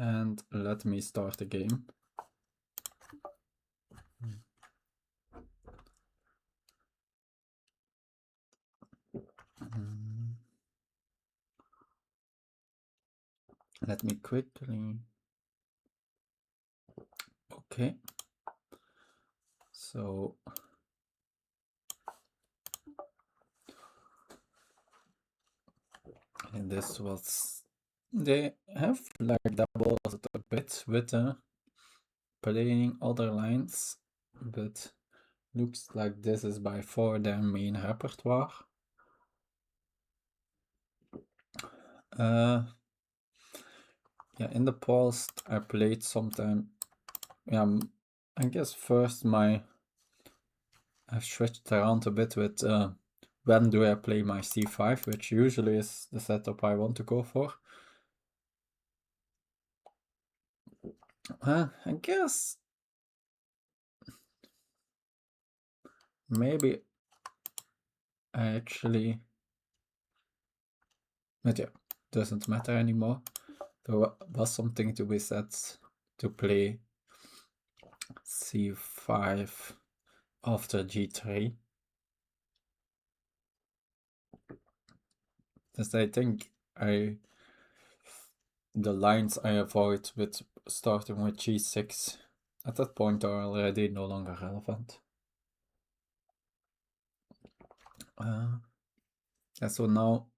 And let me start the game. Let me quickly. Okay. So and this was, they have like doubled a bit with playing other lines, but looks like this is by far their main repertoire. Yeah, in the past I played sometime, yeah, I guess first I've switched around a bit with when do I play my c5, which usually is the setup I want to go for. I guess maybe I actually, but yeah, doesn't matter anymore. There was something to be said to play c5 after g3. Because I think the lines I avoid with starting with g6 at that point are already no longer relevant. Yeah, so now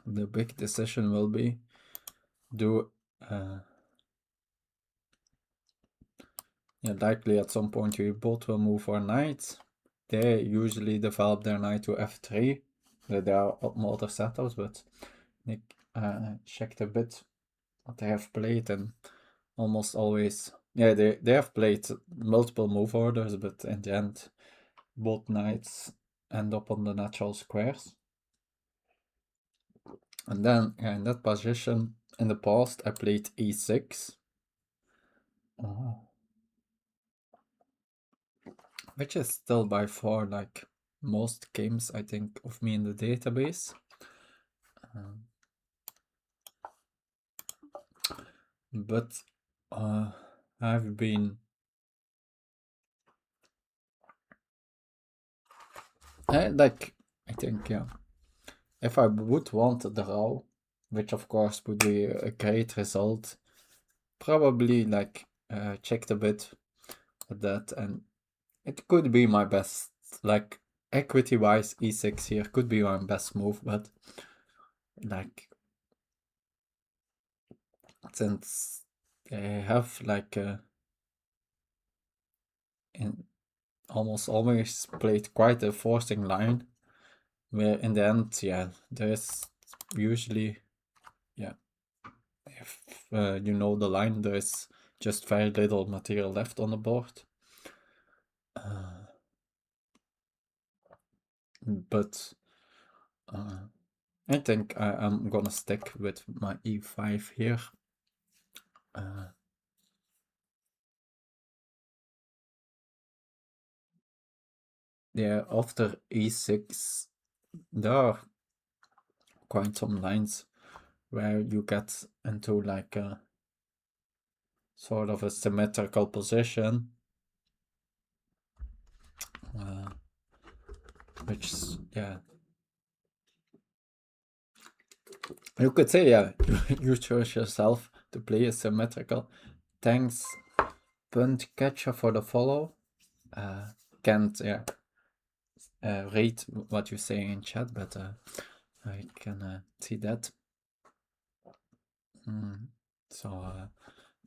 the big decision will be, yeah, likely at some point we both will move our knights. They usually develop their knight to f3. There are other setups, but Nick checked a bit what they have played, and almost always, yeah, they have played multiple move orders, but in the end, both knights end up on the natural squares. And then, yeah, in that position, in the past, I played e6. Which is still by far like most games, I think, of me in the database. But I've been I think, yeah, if I would want a draw, which of course would be a great result, probably like checked a bit at that, and it could be my best, like equity wise, e6 here could be my best move, but like since they have like in almost always played quite a forcing line, where in the end, yeah, there is usually, yeah, if you know the line, there is just very little material left on the board. But I think I'm gonna stick with my e5 here. Yeah, after e6, there are quite some lines where you get into like a sort of a symmetrical position, which, yeah, you could say, yeah, you chose yourself to play a symmetrical. Thanks, Punt Catcher, for the follow. Can't, yeah, read what you say in chat, but I can see that. So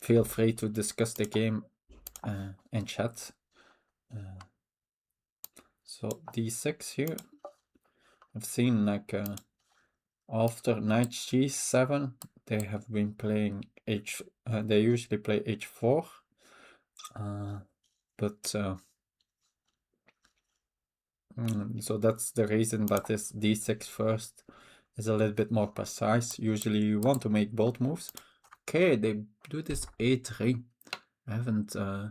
feel free to discuss the game in chat. So d6 here. I've seen like after knight g7, they have been playing they usually play h4, but so that's the reason that this d6 first is a little bit more precise. Usually you want to make both moves. Okay, they do this a3. I haven't I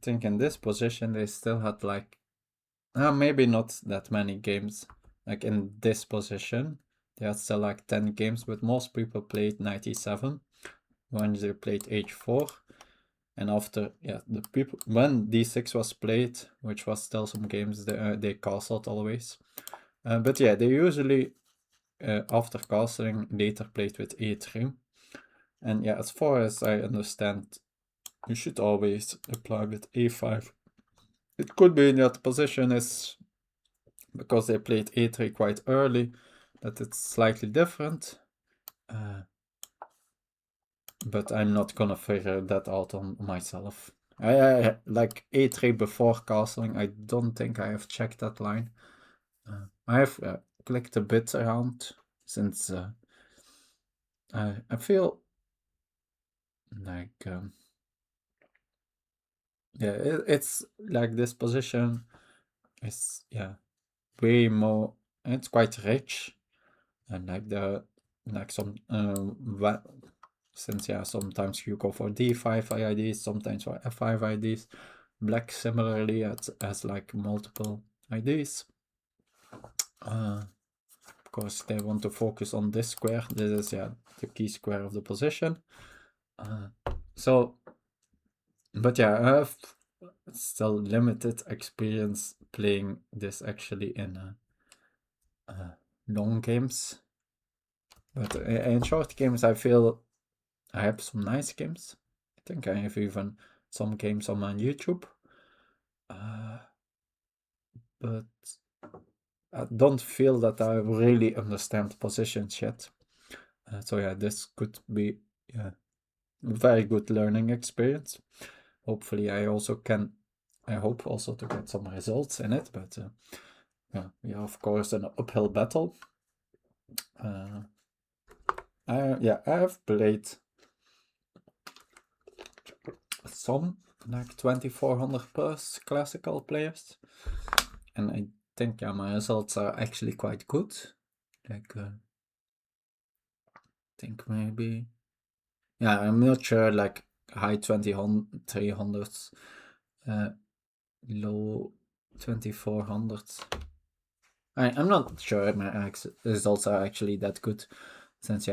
think in this position they still had like maybe not that many games. Like in this position, there are still like 10 games, but most people played 97 when they played h4. And after, yeah, the people, when d6 was played, which was still some games, they castled always. But yeah, they usually, after castling, later played with e3. And yeah, as far as I understand, you should always apply with e5. It could be that the position is, because they played e3 quite early, that it's slightly different. But I'm not gonna figure that out on myself. I like a3 before castling. I don't think I have checked that line. I have clicked a bit around since I feel like yeah, it's like this position is way more. It's quite rich, and like some since sometimes you go for d5 IDs, sometimes for f5 IDs. Black similarly has like multiple IDs. Of course, they want to focus on this square. This is the key square of the position. But yeah, I have still limited experience playing this actually in long games. But in short games, I feel I have some nice games. I think I have even some games on my YouTube. But I don't feel that I really understand positions yet. So yeah, this could be a very good learning experience. Hopefully I hope also to get some results in it, but yeah, of course an uphill battle. I have played some like 2400 plus classical players, and I think my results are actually quite good. Like I think maybe I'm not sure, like high 2300s, low 2400s. I'm not sure my results are actually that good, since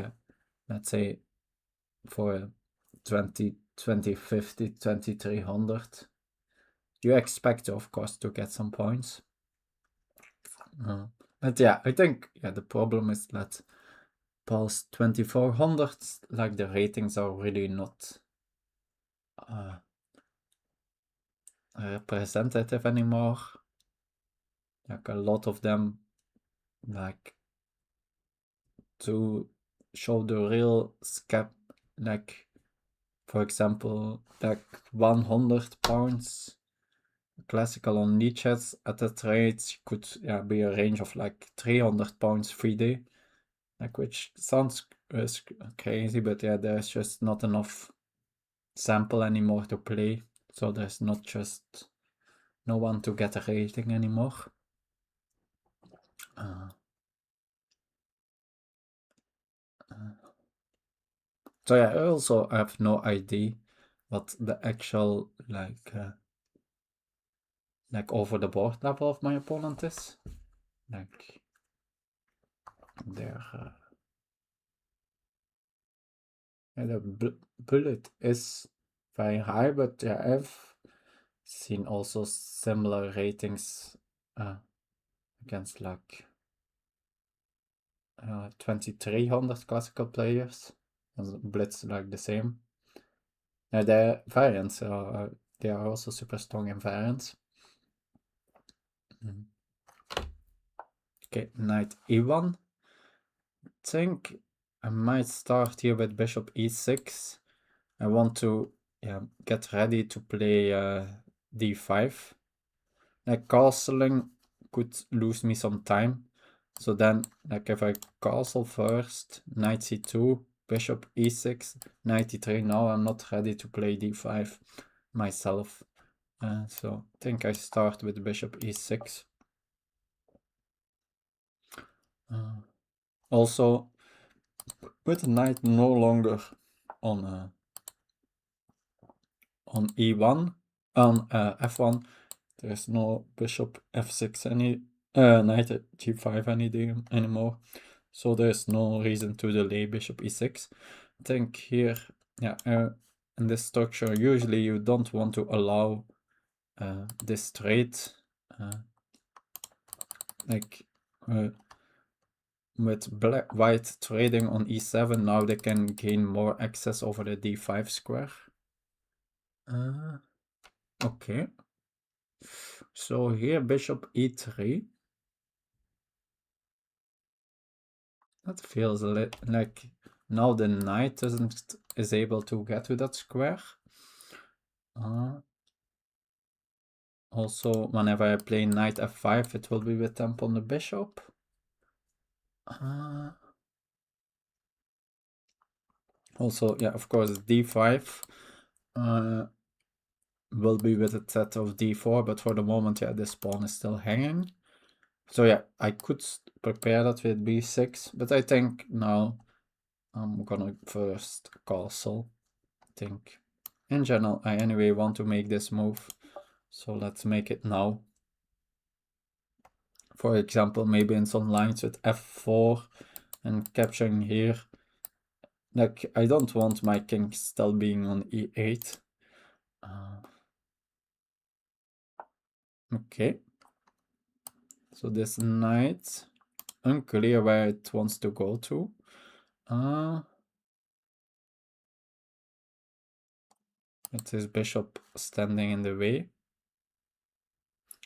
let's say for 2050 2300 you expect of course to get some points. But I think the problem is that past 2400 like the ratings are really not representative anymore. Like a lot of them, like to show the real like for example, like 100 pounds classical on Lichess at that rate could be a range of like 300 pounds 3D, like, which sounds crazy, but there's just not enough sample anymore to play, so there's not just no one to get a rating anymore. So I also have no idea what the actual like over the board level of my opponent is. Like their the bullet is very high, but I've seen also similar ratings against like 2300 classical players. Blitz like the same. Their variants they are also super strong in variants. Okay, knight e1. I think I might start here with bishop e6. I want to get ready to play d5. Like castling could lose me some time. So then, like if I castle first, knight c2, bishop e6, knight e3, now I'm not ready to play d5 myself. So I think I start with bishop e6. Also, with the knight no longer on e1, on f1, I There's no bishop f6 knight g5 anymore. So there's no reason to delay bishop e6. I think here, yeah, in this structure, usually you don't want to allow this trade, with white trading on e7, now they can gain more access over the d5 square. Okay. So here bishop e3. That feels like now the knight is able to get to that square. Also, whenever I play knight f5, it will be with temp on the bishop. Also, yeah, of course, d5 will be with a set of d4, but for the moment, yeah, this pawn is still hanging. So yeah, I could prepare that with b6, but I think now I'm gonna first castle. I think in general, I anyway want to make this move, so let's make it now. For example, maybe in some lines with f4 and capturing here. Like, I don't want my king still being on e8. Okay. So this knight, unclear where it wants to go to. It is bishop standing in the way.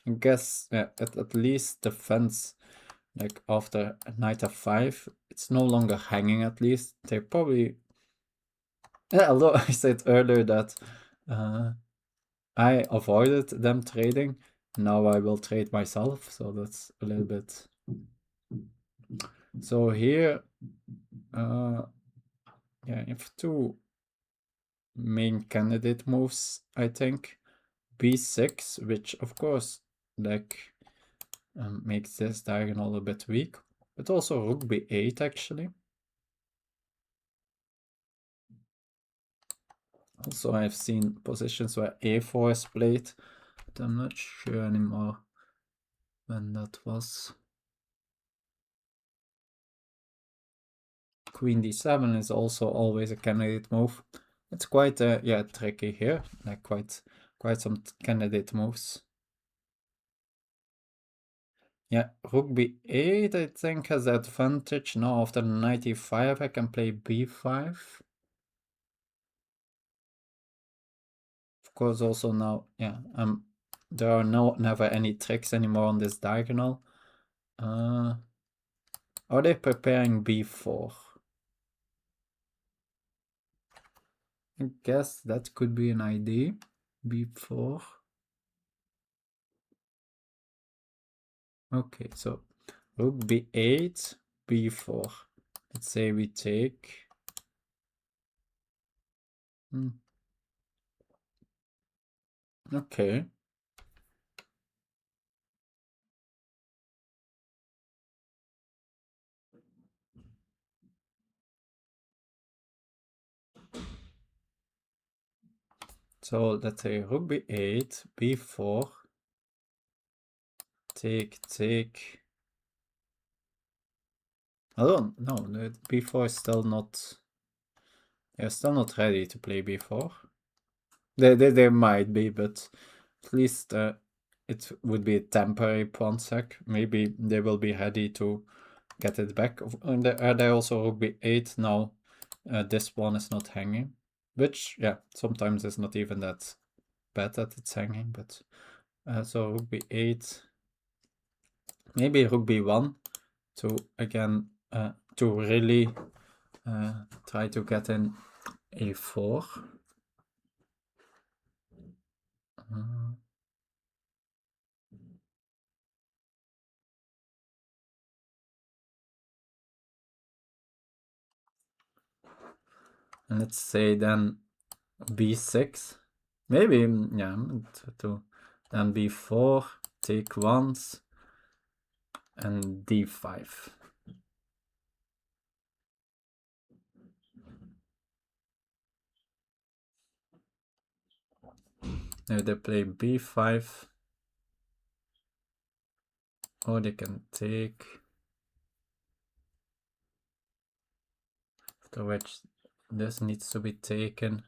I guess, yeah, at least defense, like after knight f5, it's no longer hanging at least. They probably... Yeah, although I said earlier that I avoided them trading, now I will trade myself, so that's a little bit... So here, yeah, you have two main candidate moves, I think. b6, which of course, like, makes this diagonal a bit weak, but also rook b8 actually. Also, I've seen positions where a4 is played, but I'm not sure anymore when that was. Queen d7 is also always a candidate move. It's quite yeah, tricky here, like quite some candidate moves. Yeah, rook b8 I think has the advantage. Now after knight e5 I can play b5. Of course also now, yeah, there are never any tricks anymore on this diagonal. Are they preparing b4? I guess that could be an idea. b4. Okay, so rook b8, b4. Let's say we take... Okay. So let's say rook b8, b4, take. I don't know, b4 is still not... They're still not ready to play b4. They might be, but at least it would be a temporary pawn sack. Maybe they will be ready to get it back. Are they also rook b8 now? This pawn is not hanging, which, yeah, sometimes it's not even that bad that it's hanging, but so rook b8, maybe rook b1 to again to really try to get in a4. And let's say then b6, maybe, yeah, to then b4, take once, and d5. Now they play b5. or they can take. After which this needs to be taken.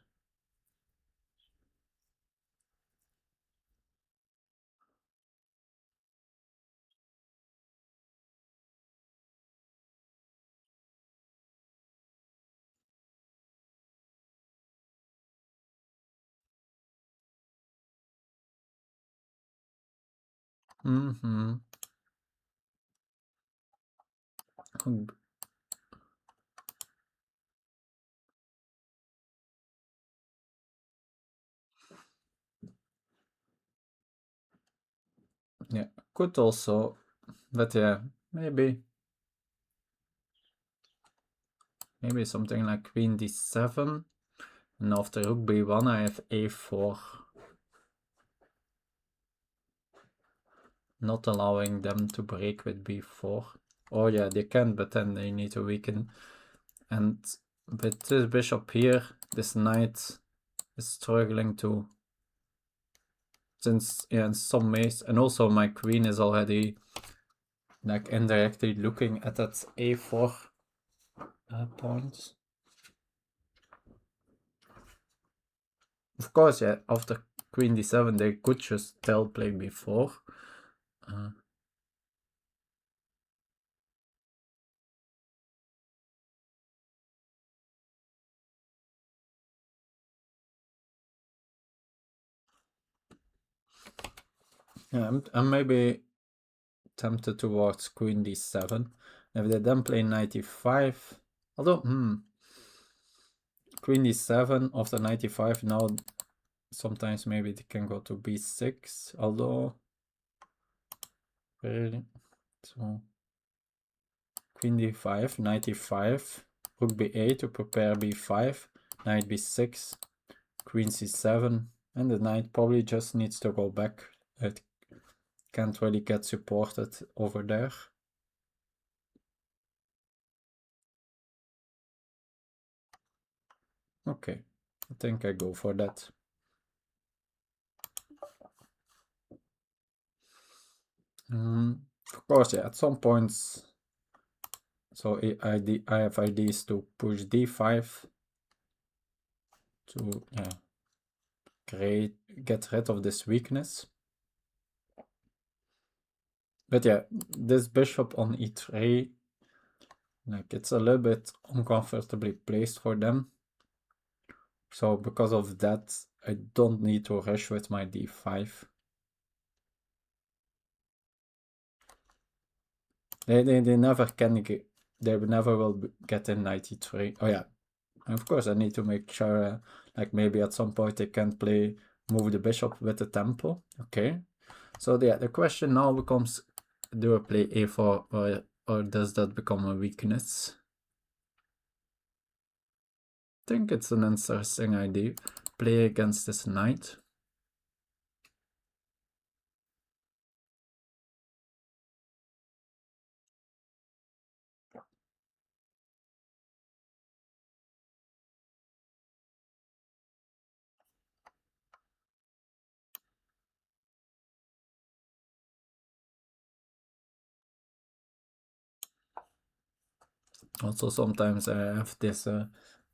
Mm-hmm. Yeah, could also, but yeah, maybe something like queen d7, and after rook b1 I have a4, not allowing them to break with b4. Oh yeah, they can, but then they need to weaken. And with this bishop here, this knight is struggling to, since yeah, in some ways, and also my queen is already like indirectly looking at that a4 point. Of course, yeah, after queen d7 they could just still play b4. Yeah, I'm maybe tempted towards queen d7. If they then play knight e5, although queen d7 after knight e5, now sometimes maybe they can go to b6, although really, so queen d5, knight e5, rook b8 to prepare b5, knight b6, queen c7, and the knight probably just needs to go back. It can't really get supported over there. Okay, I think I go for that. Of course, yeah, at some points, so I have ideas to push d5 to get rid of this weakness. But yeah, this bishop on e3, like it's a little bit uncomfortably placed for them. So because of that, I don't need to rush with my d5. They never can get, they never will get in knight e3. Oh yeah, and of course I need to make sure, like maybe at some point they can play, move the bishop with the tempo. Okay, so yeah, the question now becomes, do I play a4 or does that become a weakness? I think it's an interesting idea. Play against this knight. Also sometimes I have this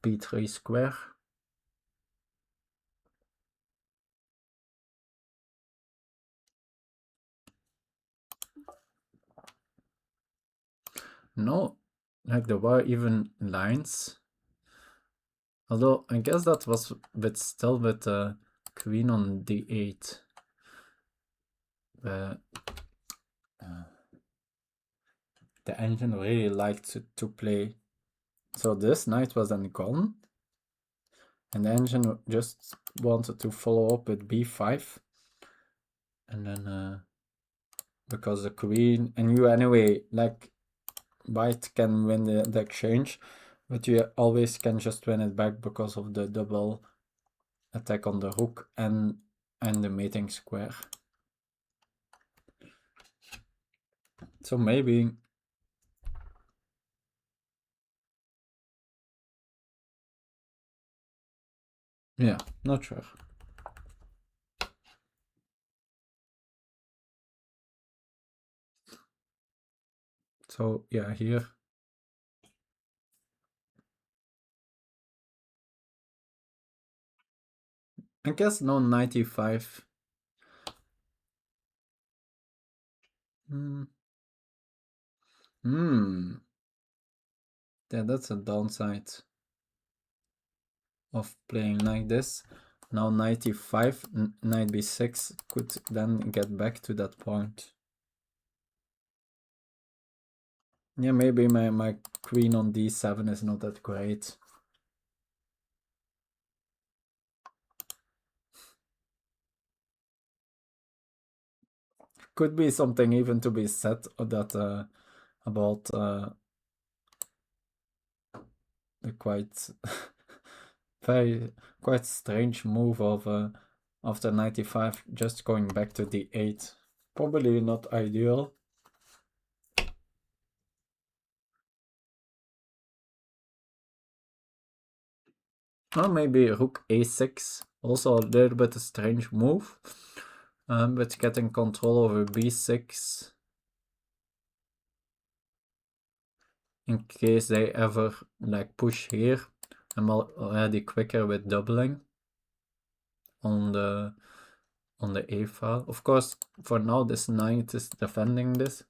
b3 square. No, like there were even lines. Although I guess that was still with queen on d8. The engine really liked to play. So this knight was then gone. And the engine just wanted to follow up with b5. And then because the queen, and you anyway, like white can win the exchange, but you always can just win it back because of the double attack on the rook and the mating square. So maybe, yeah, not sure. So yeah, here. I guess no 95. Yeah, that's a downside of playing like this. Now 95, knight b6 could then get back to that point. Yeah, maybe my queen on d7 is not that great. Could be something even to be said that about the quite quite strange move of after 95 just going back to d8. Probably not ideal. Or maybe rook a6, also a little bit a strange move, but getting control over b6 in case they ever like push here. I'm already quicker with doubling on the a file. Of course, for now this knight is defending this,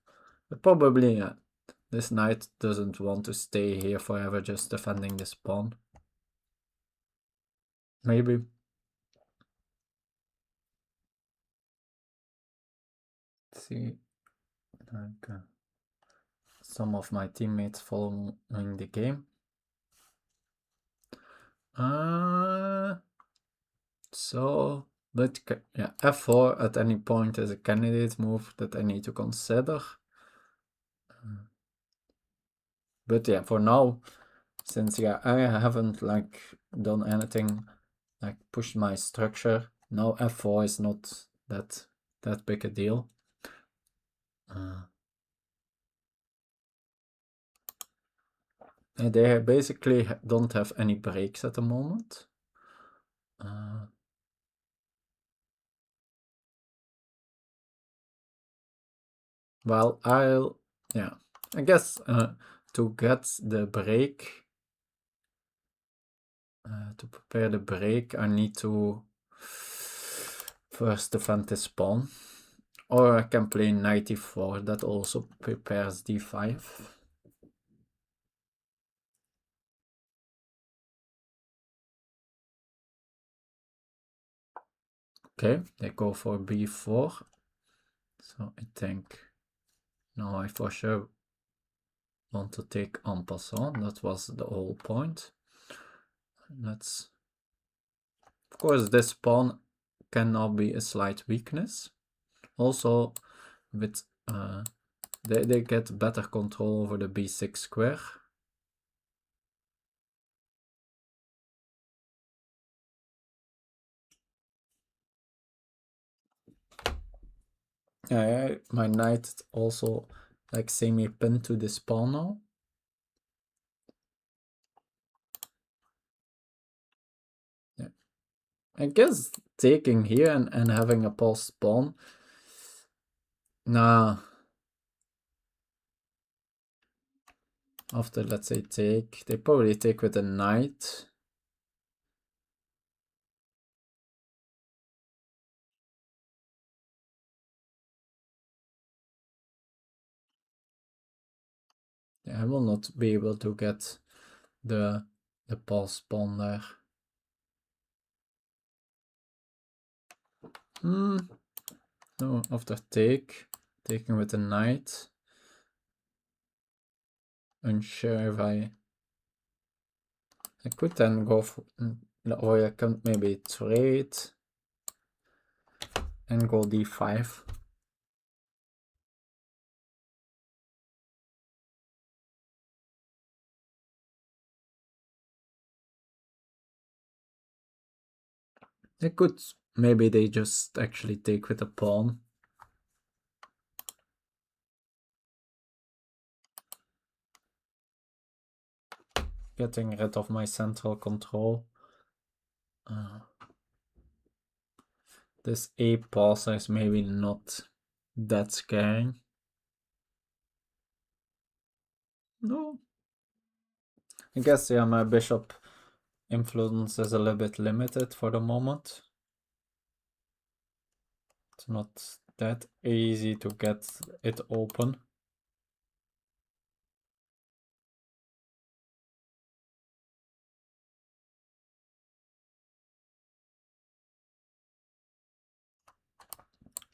but probably this knight doesn't want to stay here forever just defending this pawn. Maybe. Let's see, like some of my teammates following the game. So, but yeah, f4 at any point is a candidate move that I need to consider. But yeah, for now, since yeah, I haven't like done anything like pushed my structure, now f4 is not that big a deal. They basically don't have any breaks at the moment. Well, I guess to get the break, to prepare the break, I need to first defend this pawn. Or I can play knight e4, that also prepares d5. Okay, they go for b4. So I think now I for sure want to take en passant. That was the whole point. Let's... Of course, this pawn can now be a slight weakness. Also, with they get better control over the b6 square. My knight also like semi-pinned to this pawn now. Yeah. I guess taking here and having a passed pawn. Nah. After, let's say, take, they probably take with a knight. Yeah, I will not be able to get the passed pawn there. No, after taking with a knight. Unsure if I could then go for, or I can maybe trade and go d5. They could, maybe they just actually take with a pawn. Getting rid of my central control. This a passer is maybe not that scary. No. I guess, yeah, my bishop influence is a little bit limited for the moment. It's not that easy to get it open.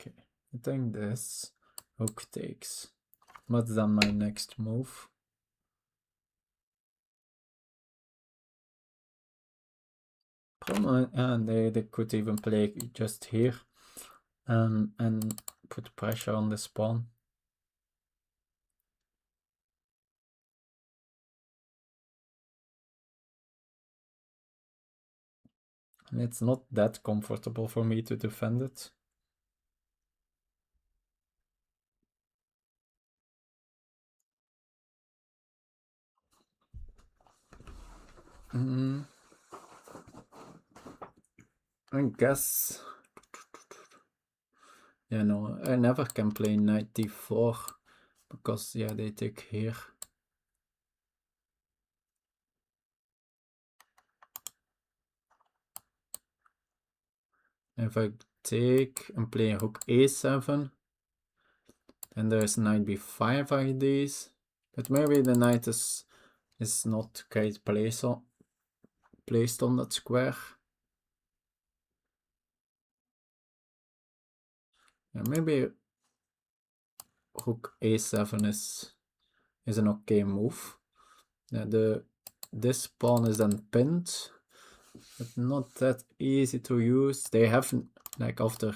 Okay, I think this rook takes. What's then my next move? And they could even play just here and put pressure on the pawn. And it's not that comfortable for me to defend it. I guess. Yeah, no, I never can play knight d4 because, yeah, they take here. If I take and play rook a7, then there's knight b5 ideas, but maybe the knight is not great placed on that square. Yeah, maybe rook a7 is an okay move. Yeah, this pawn is then pinned, but not that easy to use. They have, like, after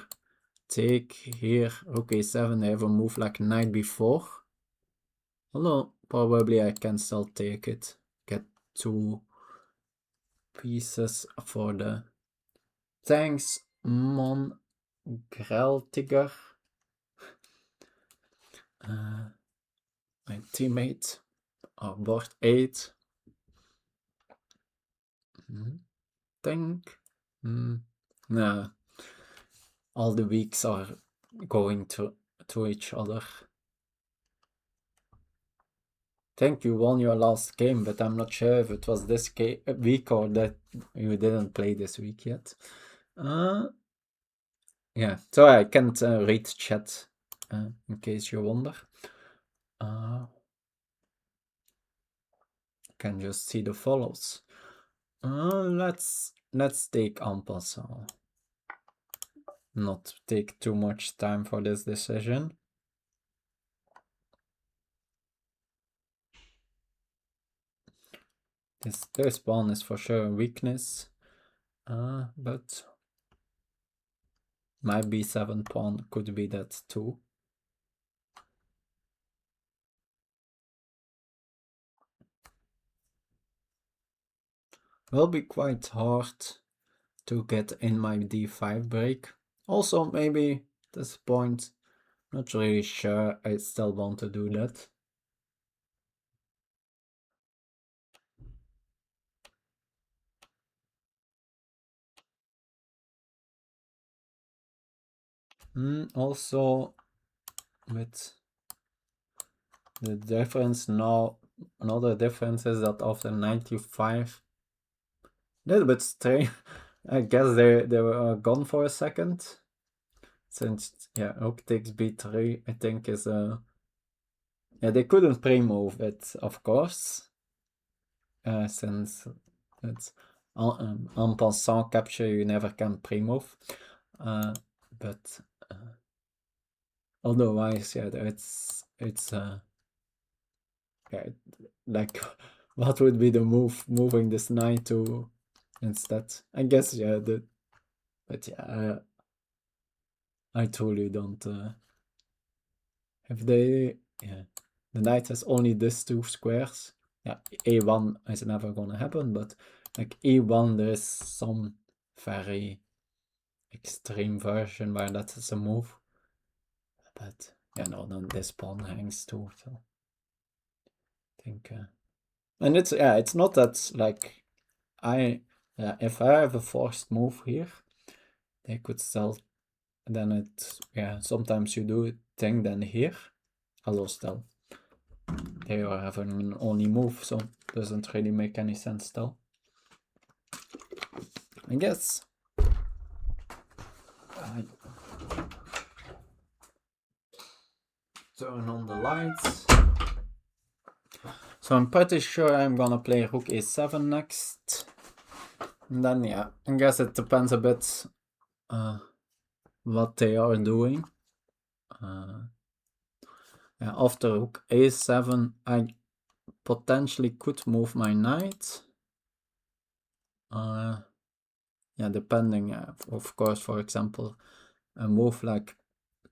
take here, rook a7, they have a move like knight b4. Although probably I can still take it, get 2 pieces for the thanks Mon Greltiger, my teammate, board 8. Think nah, all the weeks are going to each other. Think you won your last game, but I'm not sure if it was this week or that you didn't play this week yet. Yeah, so I can't read chat in case you wonder. Can just see the follows. Let's take en passant. Not take too much time for this decision. This pawn is for sure a weakness, but my b7 pawn could be that too. Will be quite hard to get in my d5 break. Also, maybe this point, not really sure I still want to do that. Also, with the difference now, another difference is that after 95, a little bit strange. I guess they were gone for a second. Since, yeah, rook takes b3, I think is a... Yeah, they couldn't pre-move it, of course. Since it's en passant capture, you never can pre-move. But otherwise, yeah, it's yeah, like, what would be the move? Moving this knight to instead? I guess, yeah, but yeah, I truly don't. If they, yeah, the knight has only these 2 squares. Yeah, a1 is never gonna happen, but like e1, there is some very extreme version where that is a move. But yeah, no, then this pawn hangs too. So I think, and it's not that, like, if I have a forced move here, they could still, then it, yeah, sometimes you do think then here. Hello, still. they are having an only move, so doesn't really make any sense still. I guess. Turn on the lights. So I'm pretty sure I'm gonna play rook a7 next. And then yeah, I guess it depends a bit what they are doing. Yeah, after rook a7 I potentially could move my knight. Yeah, depending, of course, for example, a move like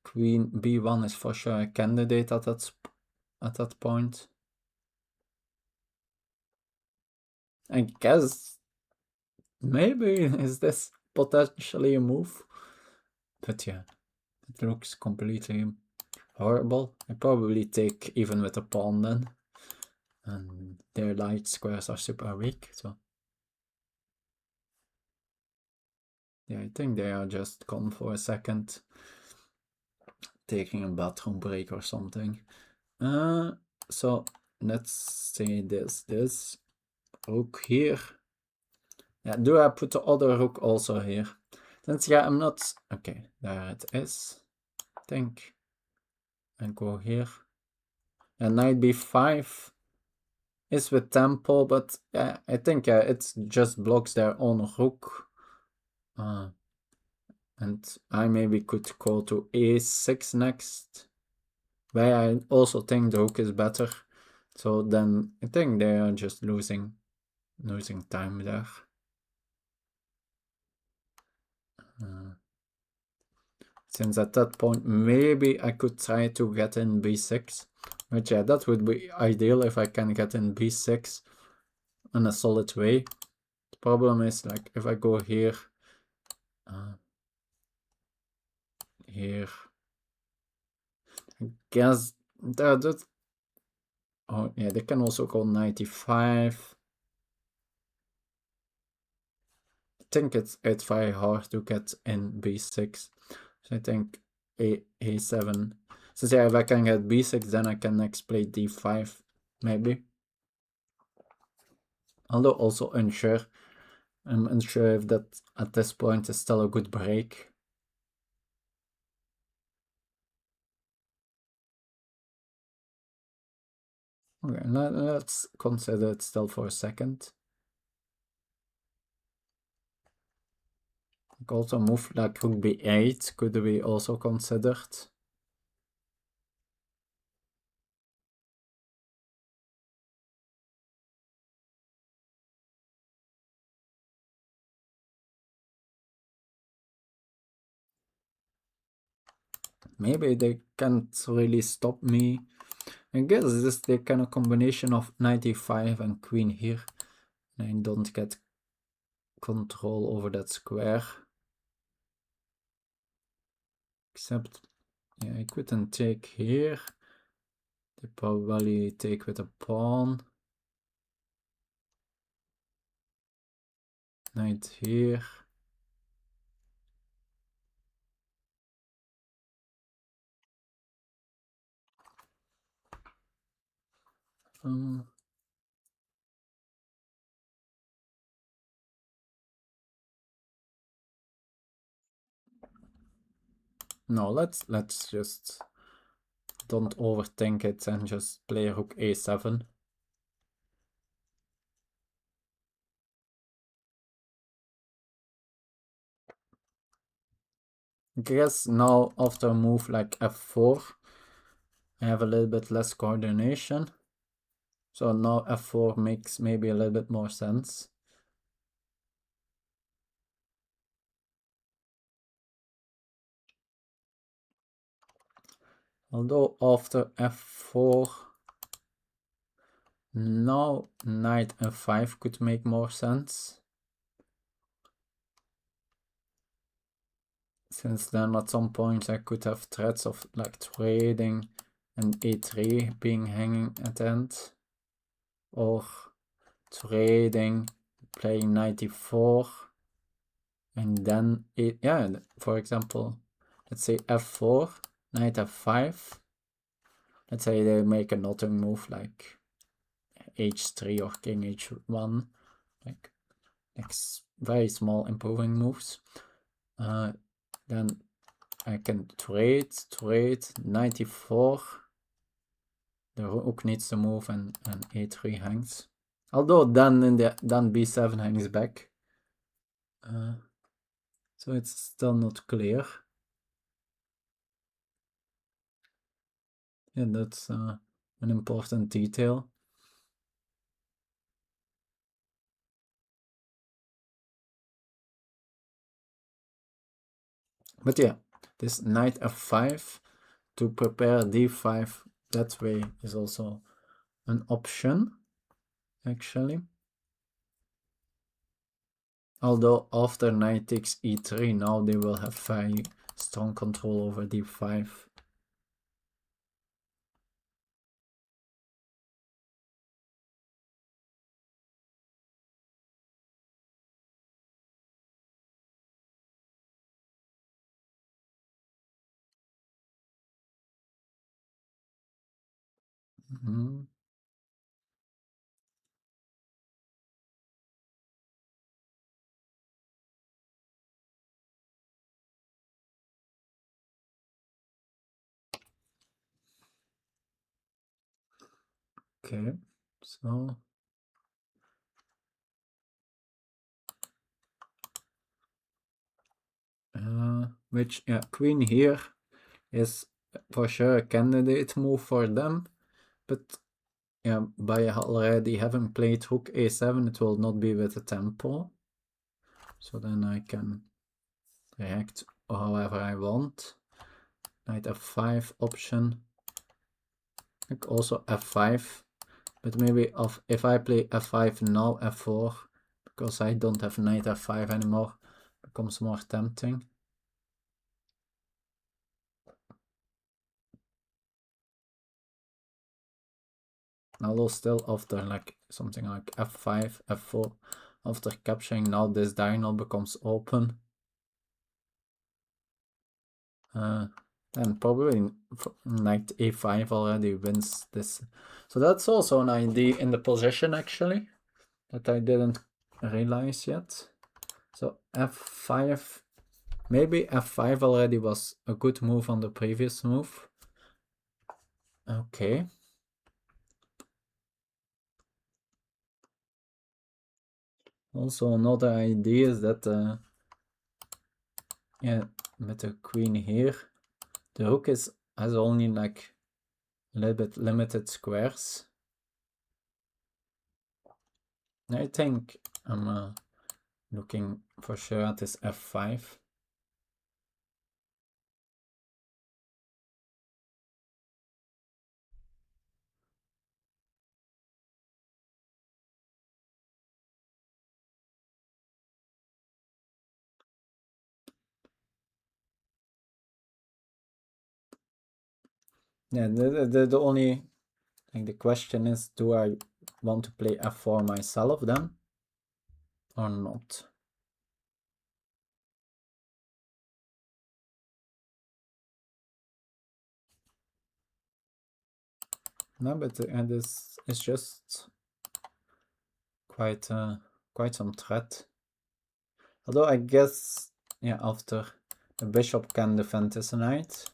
queen b1 is for sure a candidate at that point. I guess maybe is this potentially a move, but yeah, it looks completely horrible. I probably take even with a pawn then, and their light squares are super weak, so yeah, I think they are just gone for a second, taking a bathroom break or something. So let's say this rook here. Yeah, do I put the other rook also here? Since yeah, I'm not okay. There it is. I think. And go here. And knight b5 is with tempo, but yeah, I think it just blocks their own rook. And I maybe could go to a6 next, where I also think the rook is better. So then I think they are just losing time there. Since at that point maybe I could try to get in b6, which yeah, that would be ideal if I can get in b6 in a solid way. The problem is like if I go here, here, I guess that oh yeah, they can also go 95. I think it's very hard to get in b6, so I think a7. Since yeah, if I can get b6, then I can next play d5 maybe. Although also unsure. I'm unsure if that at this point is still a good break. Okay, let's consider it still for a second. Like also move like rook b8 could be also considered. Maybe they can't really stop me. I guess this is the kind of combination of 95 and queen here. And I don't get control over that square. Except, yeah, I couldn't take here. They probably take with a pawn. Knight here. No, let's just don't overthink it and just play rook a7. I guess now after a move like f4, I have a little bit less coordination. So now f4 makes maybe a little bit more sense. Although after f4, now knight f5 could make more sense. Since then at some point I could have threats of like trading and a3 being hanging at the end. Or trading, playing 94. And then, for example, let's say f4, knight f5. let's say they make a nothing move like h3 or king h1, like very small improving moves. Then I can trade, knight e4. The rook needs to move and a3 hangs. Although then b7 hangs back. So it's still not clear. Yeah, that's an important detail. But yeah, this knight f5 to prepare d5 that way is also an option, actually. Although after knight takes e3, now they will have very strong control over d5. Mm-hmm. Okay, so which yeah, queen here is for sure a candidate move for them, but yeah, by already having played rook a7, it will not be with a tempo, so then I can react however I want. Knight f5 option, like also f5, but maybe if I play f5 now, f4, because I don't have knight f5 anymore, becomes more tempting. Although still after like something like f5, f4, after capturing, now this diagonal becomes open. And probably knight a5 already wins this. So that's also an idea in the position actually, that I didn't realize yet. So f5, maybe f5 already was a good move on the previous move. Okay. Also another idea is that, yeah, with the queen here, the rook has only like a little bit limited squares. I think I'm looking for sure at this f5. Yeah, the only, like, the question is, do I want to play f4 myself then or not? No, but this is just quite some threat. Although I guess, yeah, after the bishop can defend this knight.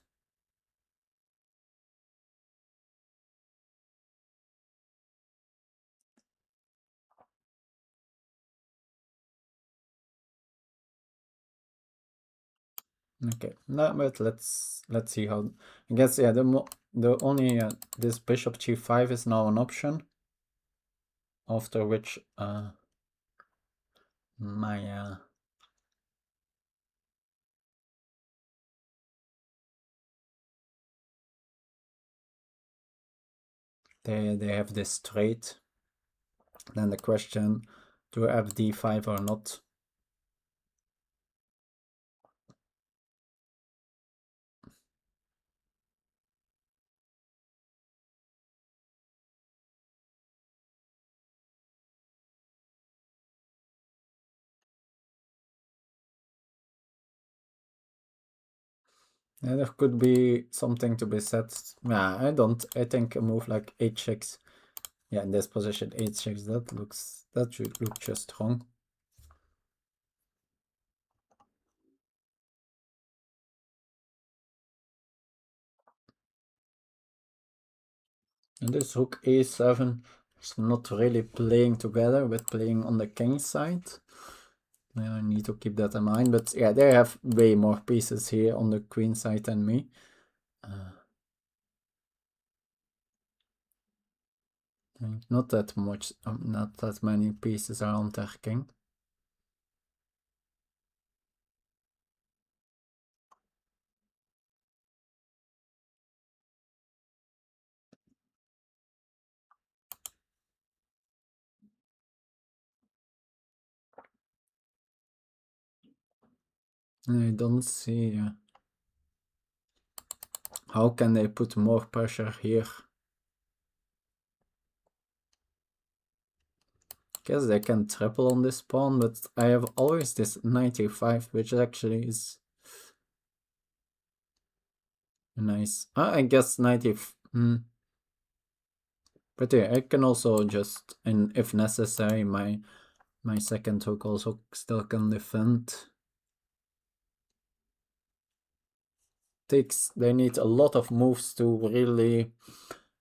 Okay, no, but let's see how. I guess, yeah, the only this bishop g5 is now an option. After which my they have this trade. Then the question, do I have d5 or not? Yeah, there could be something to be said. Yeah, I think a move like h6. Yeah, in this position h6, that should look just wrong. And this rook a7 is not really playing together, but playing on the king side. I need to keep that in mind, but yeah, they have way more pieces here on the queen side than me. Not that much, not that many pieces around their king. I don't see how can they put more pressure here. Guess they can triple on this pawn, but I have always this 95, which actually is nice. I guess 90. But yeah, I can also just, and if necessary, my second hook also still can defend. They need a lot of moves to really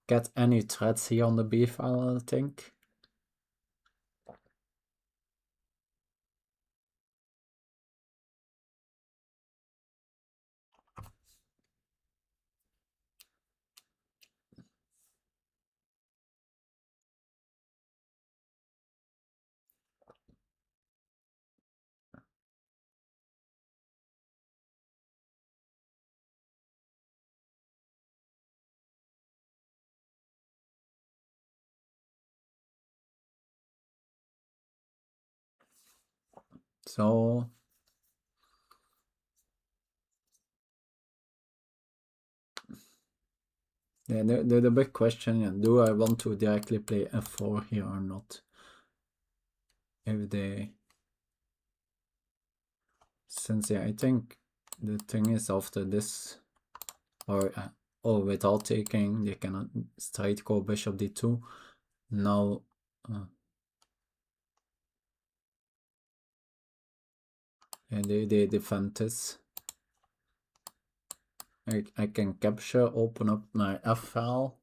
get any threats here on the b file, I think. So yeah, the big question, yeah, do I want to directly play f4 here or not? If they, since yeah, I think the thing is after this, or without taking, they cannot straight go bishop d2. Now, and they defend this. I can capture, open up my f file.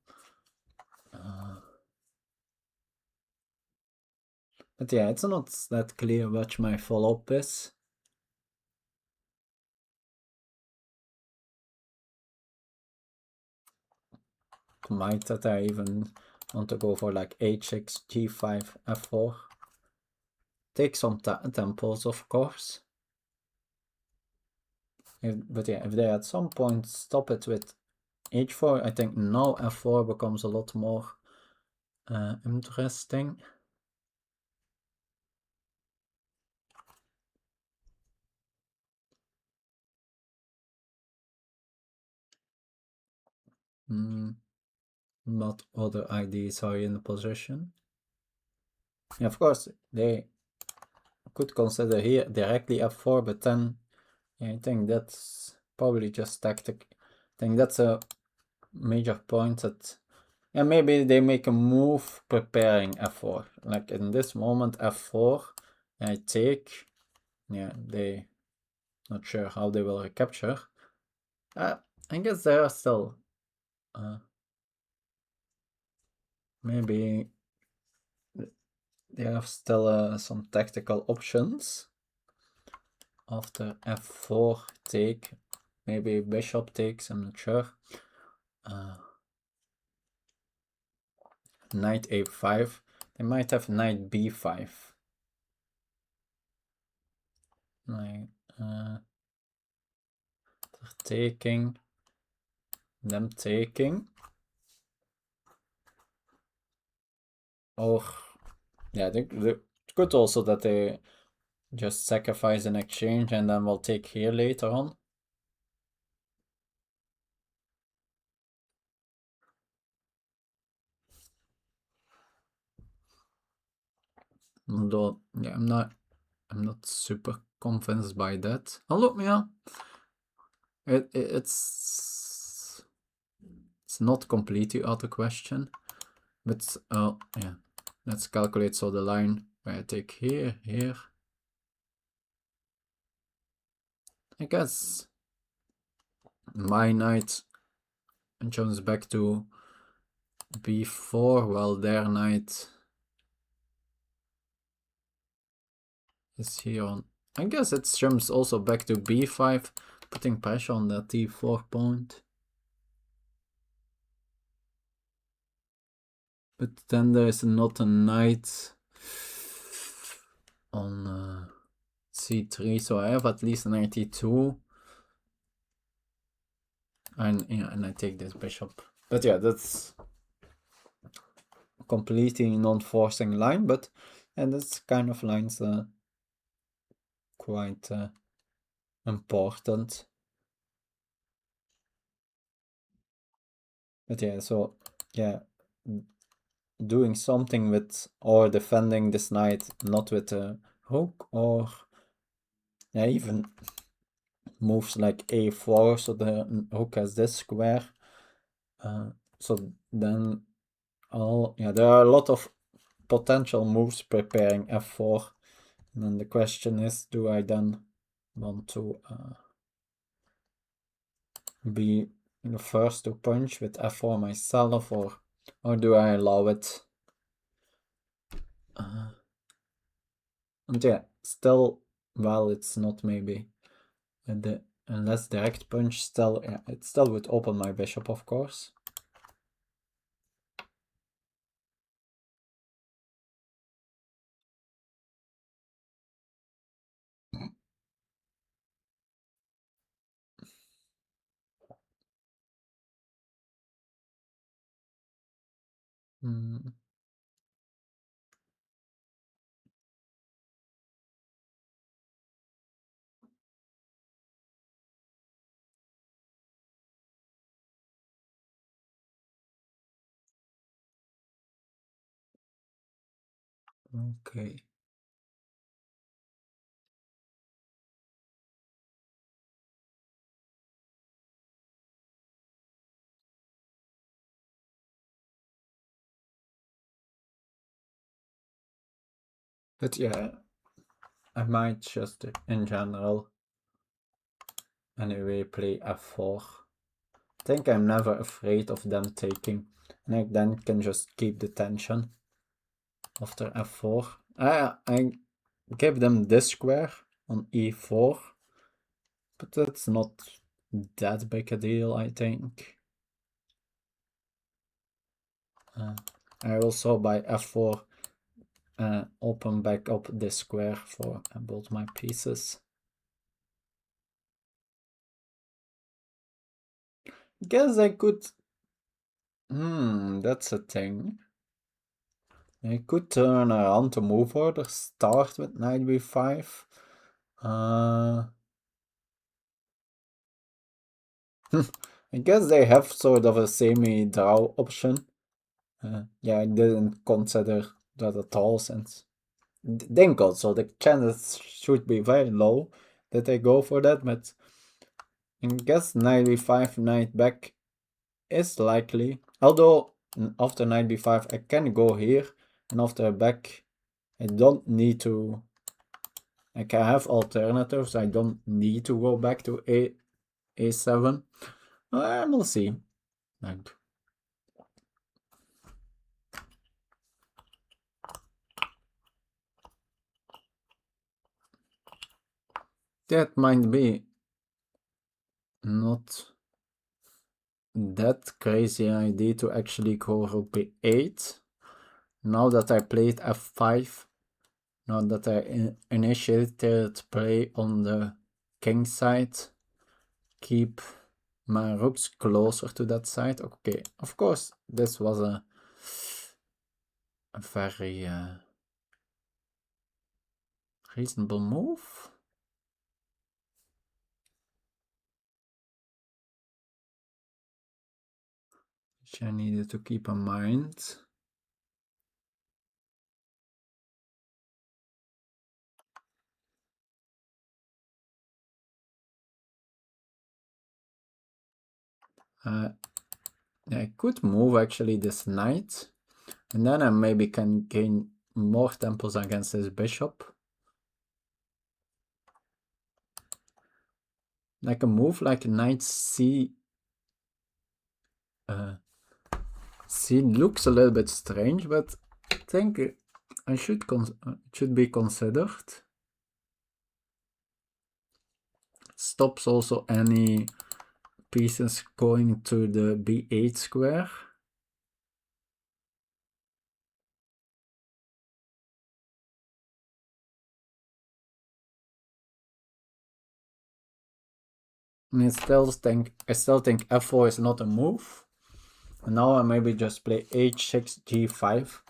But yeah, it's not that clear what my follow-up is. Might that I even want to go for like h6, g5, f4. Take some tempos, of course. But yeah, if they at some point stop it with h4, I think now f4 becomes a lot more interesting. What other ideas are in the position? Yeah, of course, they could consider here directly f4, but then yeah, I think that's probably just tactic. I think that's a major point that, yeah, maybe they make a move preparing f4. Like in this moment, f4, I take, yeah, they not sure how they will recapture. I guess there are still maybe they have still some tactical options after f4 take. Maybe bishop takes, I'm not sure. Knight a5. They might have knight b5. Like, taking, them taking. Or, yeah, it could also that they just sacrifice an exchange and then we'll take here later on. Although, yeah, I'm not super convinced by that. Oh look, yeah. It's not completely out of question, but yeah, let's calculate. So the line where I take here, I guess my knight jumps back to b4 while their knight is here on. I guess it jumps also back to b5, putting pressure on that d4 point. But then there's not a knight on c3, so I have at least knight e2. And yeah, and I take this bishop. But yeah, that's completely non-forcing line, but and this kind of lines quite important. But yeah, so yeah, doing something with or defending this knight, not with a rook, or yeah, even moves like a4, so the rook has this square. So then there are a lot of potential moves preparing f4. And then the question is, do I then want to be the first to punch with f4 myself, or do I allow it? And yeah, still, well, it's not maybe a less direct punch. Still, yeah, it still would open my bishop, of course. Mm. Okay. But yeah, I might just, in general, anyway, play f4. I think I'm never afraid of them taking, and I then can just keep the tension after f4. I give them this square on e4, but that's not that big a deal, I think. I also by f4 open back up this square for both my pieces. Guess I could. That's a thing. I could turn around to move order, start with knight b5. I guess they have sort of a semi-draw option. Yeah, I didn't consider that at all since think also the chances should be very low that I go for that, but I guess knight b5, knight back is likely. Although after knight b5 I can go here, and after back I don't need to. Like I have alternatives. I don't need to go back to a7. We'll see. Like, that might be not that crazy idea to actually go rook b8. Now that I played f5, now that I initiated play on the king side, keep my rooks closer to that side. Okay, of course, this was a very reasonable move. Which I needed to keep in mind. I could move actually this knight, and then I maybe can gain more temples against this bishop. Like a move like knight c. C looks a little bit strange, but I think I should be considered. Stops also any pieces going to the b8 square. And I still think f4 is not a move. And now I maybe just play h6 g5.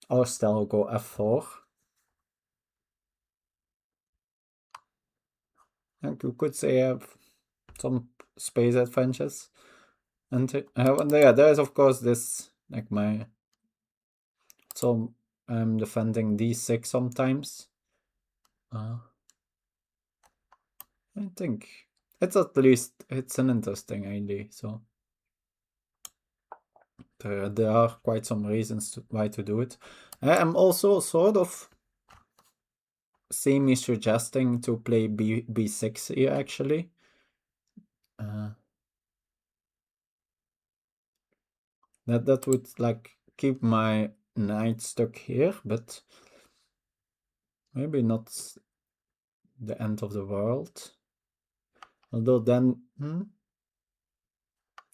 Or still go f4. And you could say I have some space advantages. And yeah, there is of course this, like my, so I'm defending d6 sometimes. I think it's at least, it's an interesting idea, so there are quite some reasons why to do it. I'm also sort of semi-suggesting to play b6 here, actually. That would like keep my knight stuck here, but maybe not the end of the world. Although then,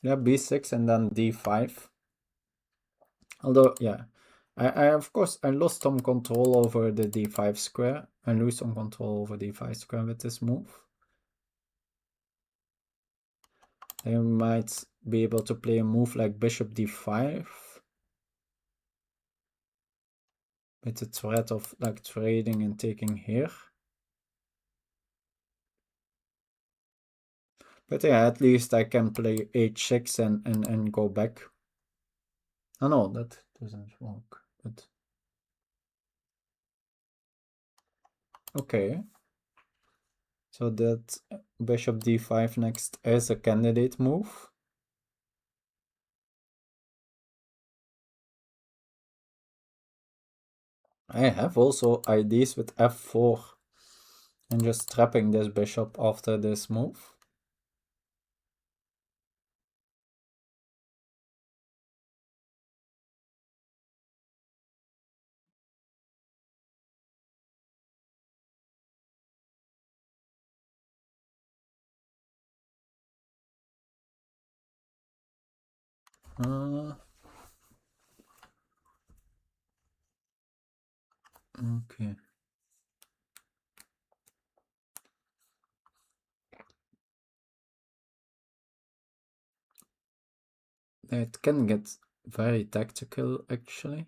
yeah, b6 and then d5. Although, yeah, I of course I lost some control over the d5 square. I lose some control over d5 square with this move. I might be able to play a move like bishop d5 with the threat of like trading and taking here. But yeah, at least I can play h6 and go back. Oh no, that doesn't work. But okay. So that bishop d5 next is a candidate move. I have also ideas with f4 and just trapping this bishop after this move. Okay. It can get very tactical, actually.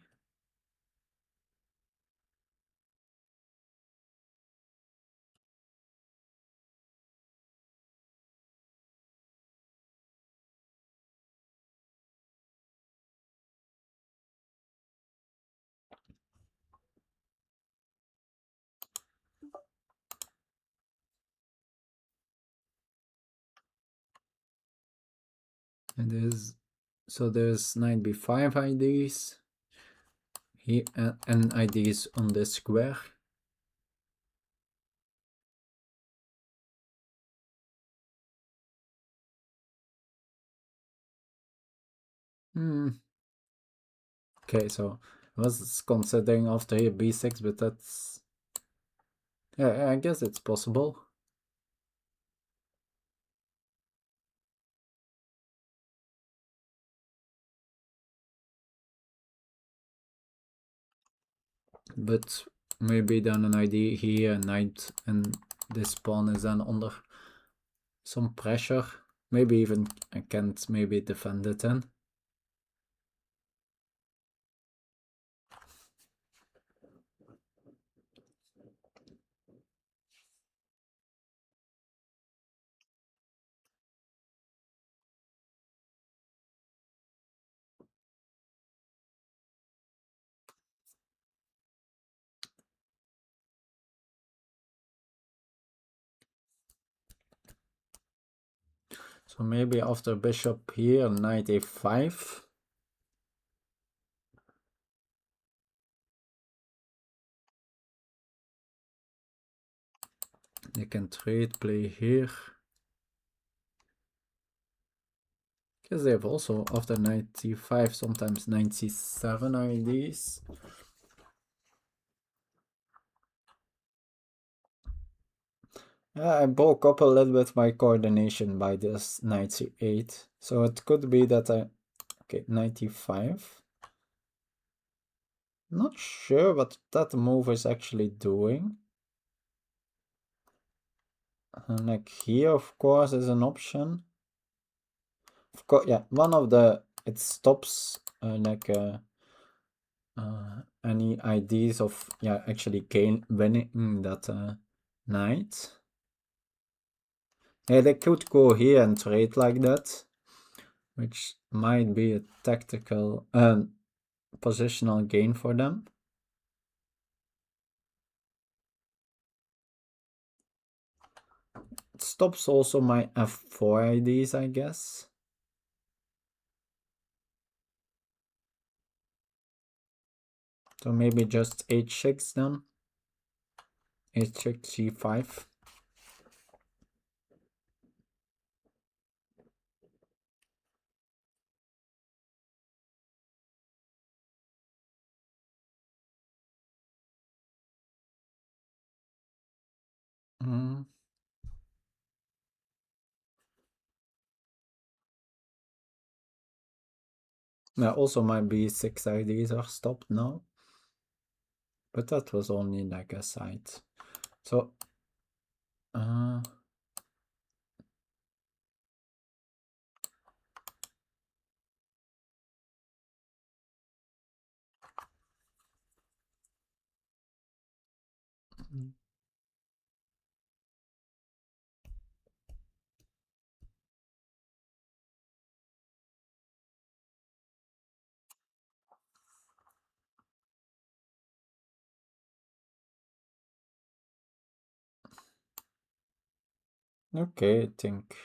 It is. So there's knight b5 IDs here and IDs on this square. Okay, so I was considering after here b6, but that's, yeah, I guess it's possible. But maybe then an idea here, a knight, and this pawn is then under some pressure. Maybe even I can't maybe defend it then. So maybe after bishop here, knight a5. They can trade play here. Because they have also after knight c5 sometimes knight c7 ideas. Yeah, I broke up a little bit my coordination by this knight c8. So it could be that okay, knight e5. Not sure what that move is actually doing. Like here, of course, is an option. Of course, yeah, one of the, it stops any ideas of, yeah, actually winning that knight. Yeah, they could go here and trade like that, which might be a tactical positional gain for them. It stops also my f4 ideas, I guess. So maybe just h6 then. h6, g5. Mm. Now also my b6 ideas are stopped now. But that was only like a side. So okay, I think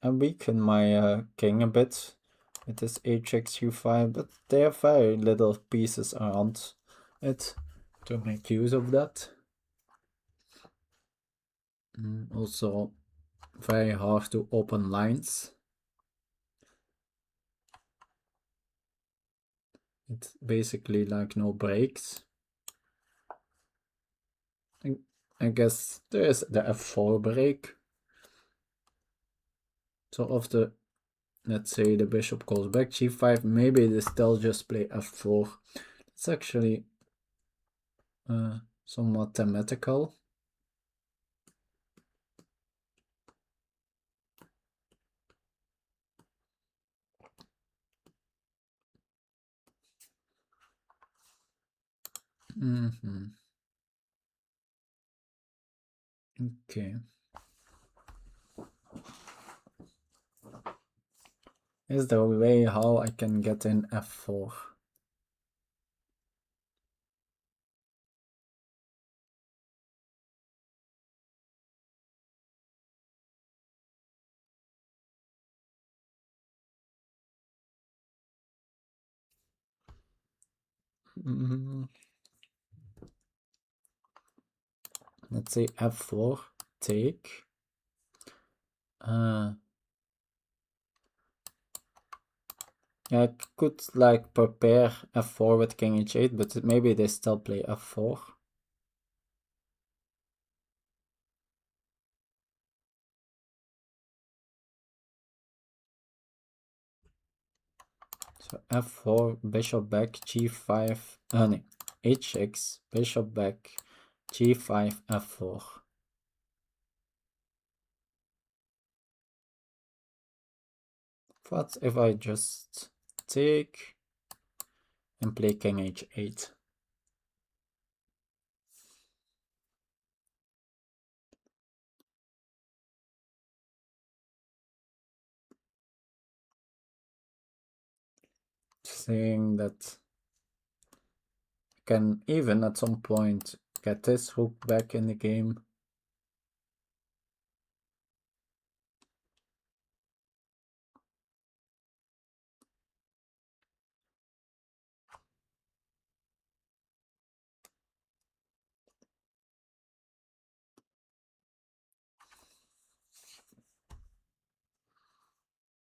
I weaken my king a bit with this h6 u5, but there are very little pieces around it to make use of that. Also very hard to open lines. It's basically like no breaks. I guess there is the f4 break. So after, let's say the bishop goes back g5, maybe they still just play f4. It's actually somewhat thematical. Okay. Is there a way how I can get in f4? Let's say f4, take. Yeah, I could like prepare f4 with king h8, but maybe they still play f4. So f4, bishop back, g5, no, h6, bishop back, g5, f4. What if I just take and play king h8? Saying that I can even at some point get this rook back in the game.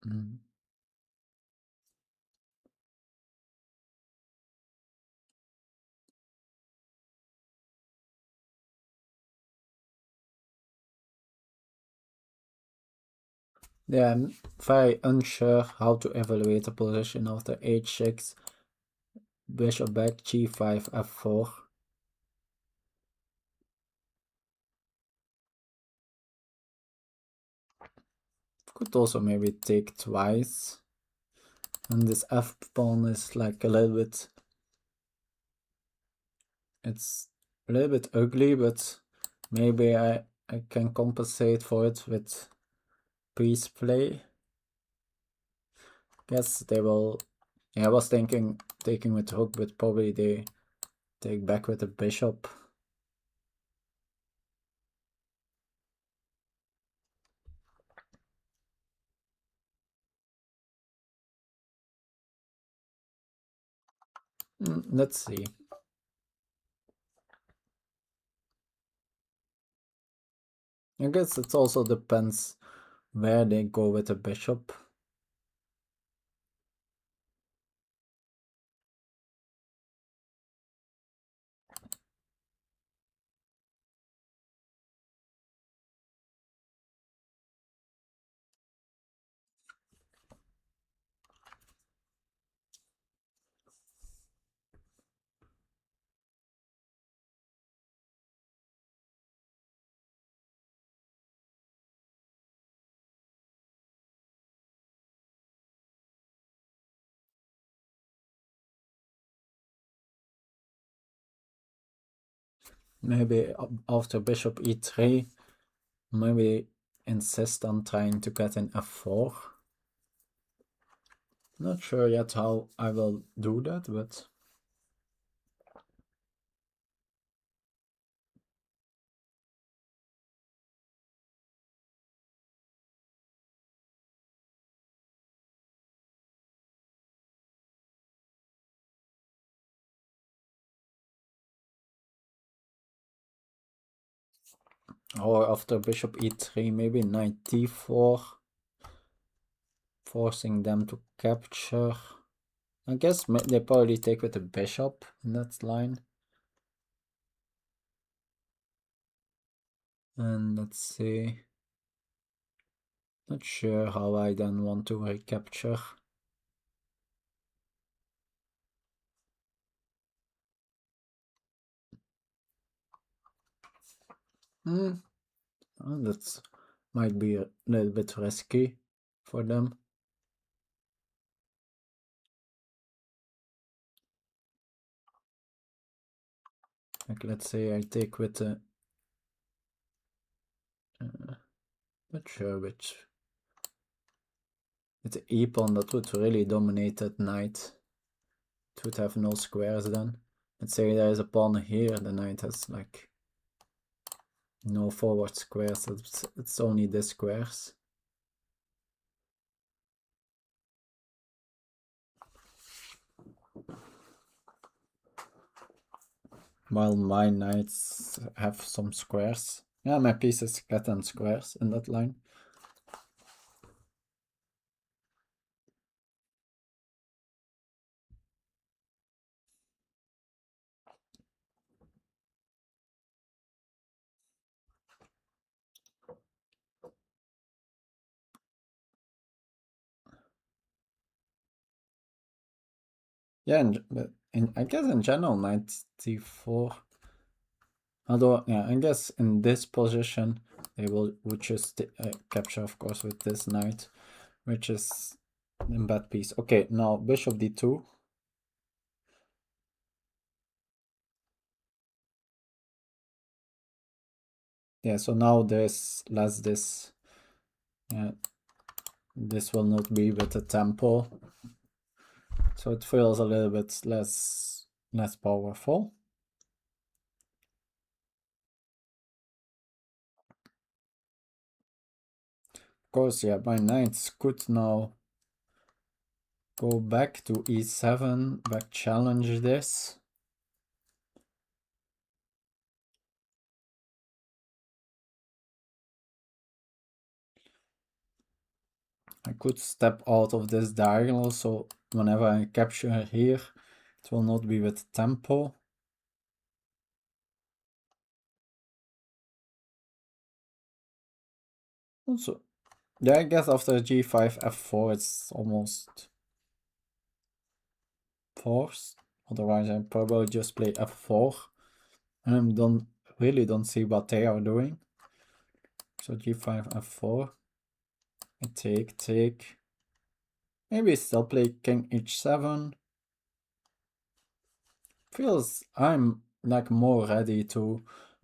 Mm. Yeah, I'm very unsure how to evaluate the position of the h6, bishop back, g5, f4. Could also maybe take twice. And this f pawn is like a little bit, it's a little bit ugly, but maybe I can compensate for it with piece play. Guess they will, yeah, I was thinking taking with rook, but probably they take back with the bishop. Let's see. I guess it also depends where they go with the bishop. Maybe after bishop e3, maybe insist on trying to get in f4. Not sure yet how I will do that, but or after bishop e3, maybe knight d4, forcing them to capture. I guess they probably take with the bishop in that line. And let's see. Not sure how I then want to recapture. Oh, that might be a little bit risky for them. Like, let's say I take with the not sure which. With the e pawn, that would really dominate that knight. It would have no squares then. Let's say there is a pawn here, the knight has like no forward squares, it's only the squares. While my knights have some squares. Yeah, my pieces get on squares in that line. Yeah, I guess in general, knight d4. Although, yeah, I guess in this position, they would just capture, of course, with this knight, which is in bad piece. Okay, now bishop d2. Yeah, so now there's less this. Yeah, this will not be with the tempo. So it feels a little bit less powerful. Of course, yeah, my knights could now go back to e7, back challenge this. I could step out of this diagonal, so whenever I capture here, it will not be with tempo. Also, yeah, I guess after g5, f4, it's almost forced. Otherwise, I probably just play f4. And I really don't see what they are doing. So g5, f4. I take. Maybe still play king h7. Feels I'm like more ready to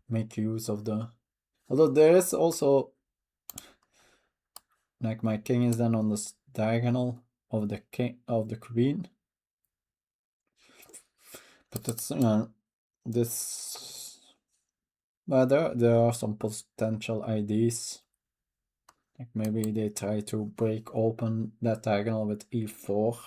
make use of the... Although there is also... Like my king is then on this diagonal of the king of the queen. But it's this... But there are some potential ideas. Like maybe they try to break open that diagonal with e4.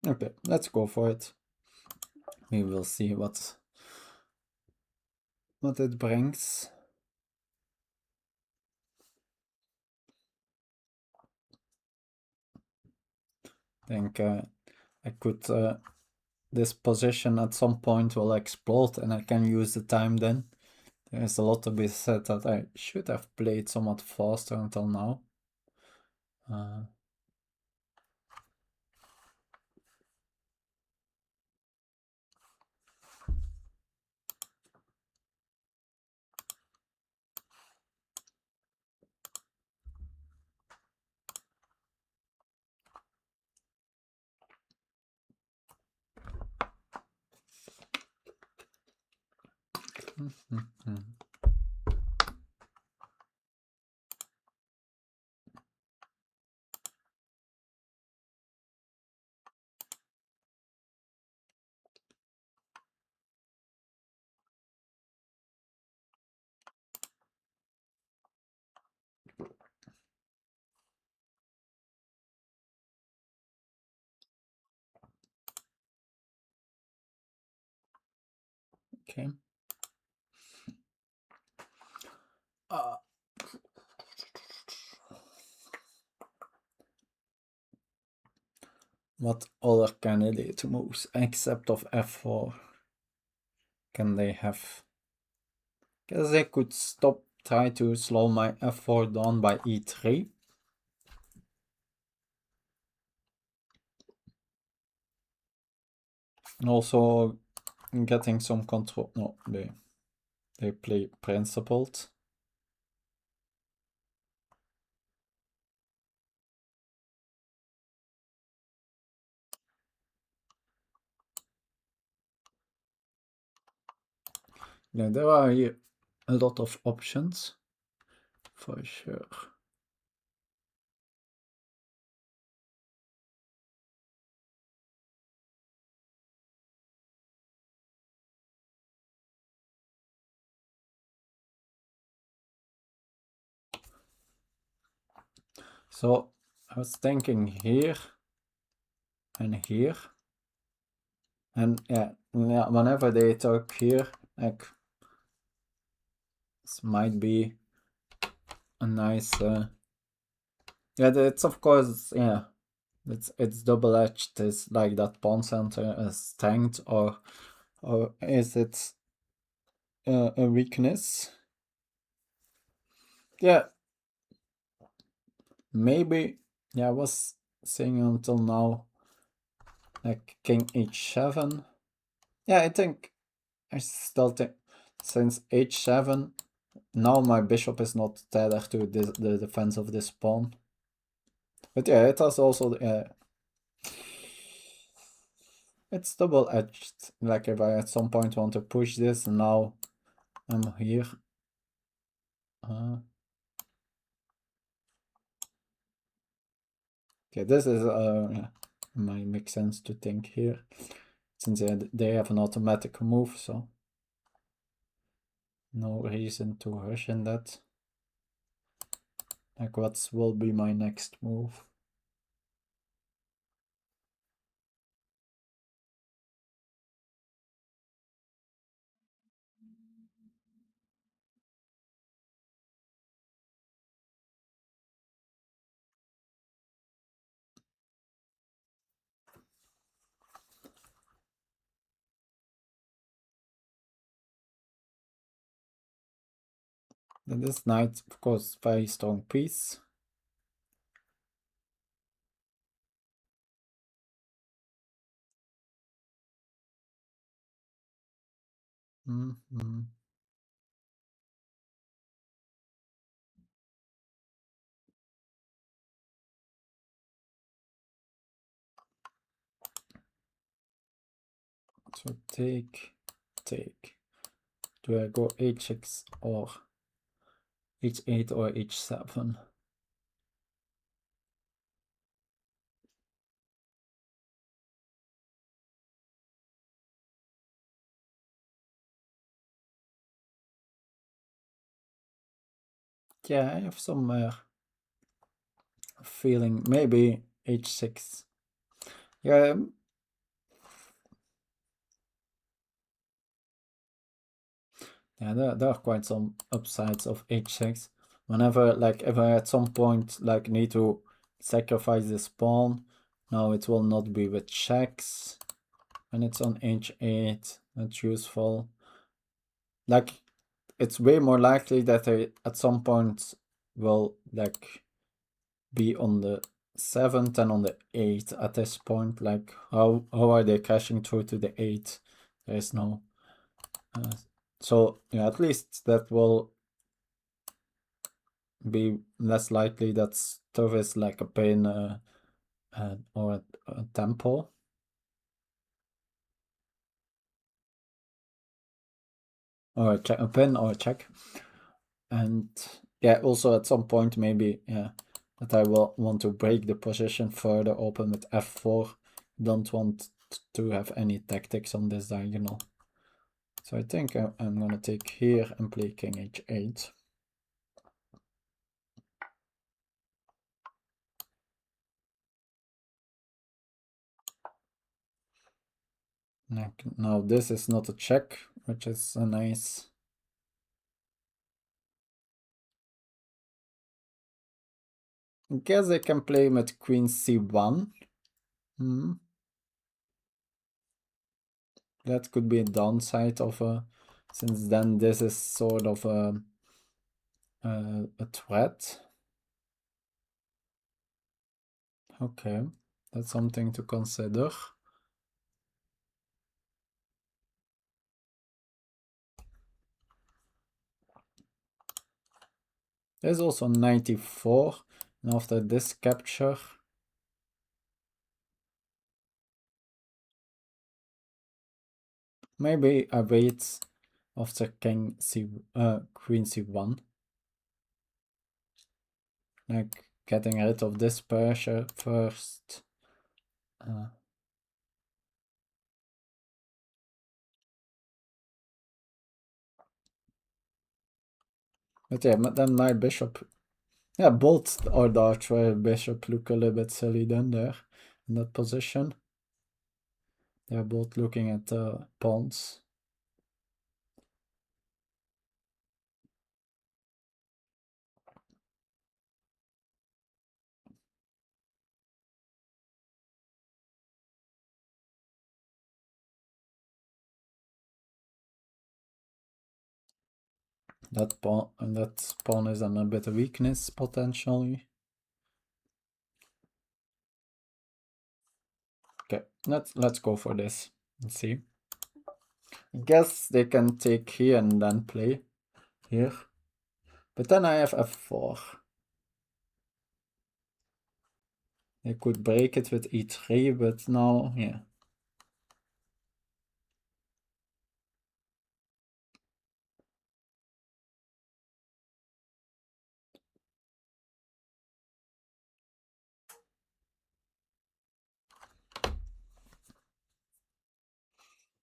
Okay, let's go for it. We will see what it brings. I think I could... this position at some point will explode and I can use the time then. There's a lot to be said that I should have played somewhat faster until now. Okay. What other candidate moves except of f4 can they have? Guess they could try to slow my f4 down by e3. And also getting some control. No, they play principled. Yeah, there are here a lot of options for sure. So I was thinking here and here. And yeah, whenever they talk here, like this might be a nice yeah, it's of course, yeah, it's double-edged. It's like that pawn center is strength or is it a weakness? Yeah, maybe. Yeah, I was saying until now like king h7. Yeah, I think I still think since h7 now my bishop is not tethered to the defense of this pawn. But yeah, it has also it's double-edged. Like if I at some point want to push this, and now I'm here. Okay, this is yeah. It might make sense to think here, since they have an automatic move, so no reason to rush in that. Like, what will be my next move? Then this knight, of course, very strong piece. So take. Do I go h6 or h8 or h7? Yeah, I have some feeling maybe h6. Yeah. Yeah, there are quite some upsides of h6. Whenever, like, if I at some point, like, need to sacrifice this pawn, now it will not be with checks. When it's on h8, that's useful. Like, it's way more likely that I, at some point, will, like, be on the 7th and on the 8th at this point. Like, how are they crashing through to the 8th? There is no... so, yeah, at least that will be less likely that stuff is like a pin or a tempo. Or a pin or a check. And yeah, also at some point maybe, yeah, that I will want to break the position further open with f4. Don't want to have any tactics on this diagonal. So I think I'm gonna take here and play king h8. Now this is not a check, which is a nice... I guess I can play with queen c1. That could be a downside of a... since then this is sort of a threat. Okay, that's something to consider. There's also 94, and after this capture, maybe I wait after queen c1, like getting rid of this pressure first. But yeah, then my bishop, yeah, both our darts where bishop look a little bit silly then there in that position. They're both looking at the pawns. That pawn is on a bit of weakness potentially. Okay, let's go for this. Let's see. I guess they can take here and then play here. But then I have f4. They could break it with e3, but now, yeah.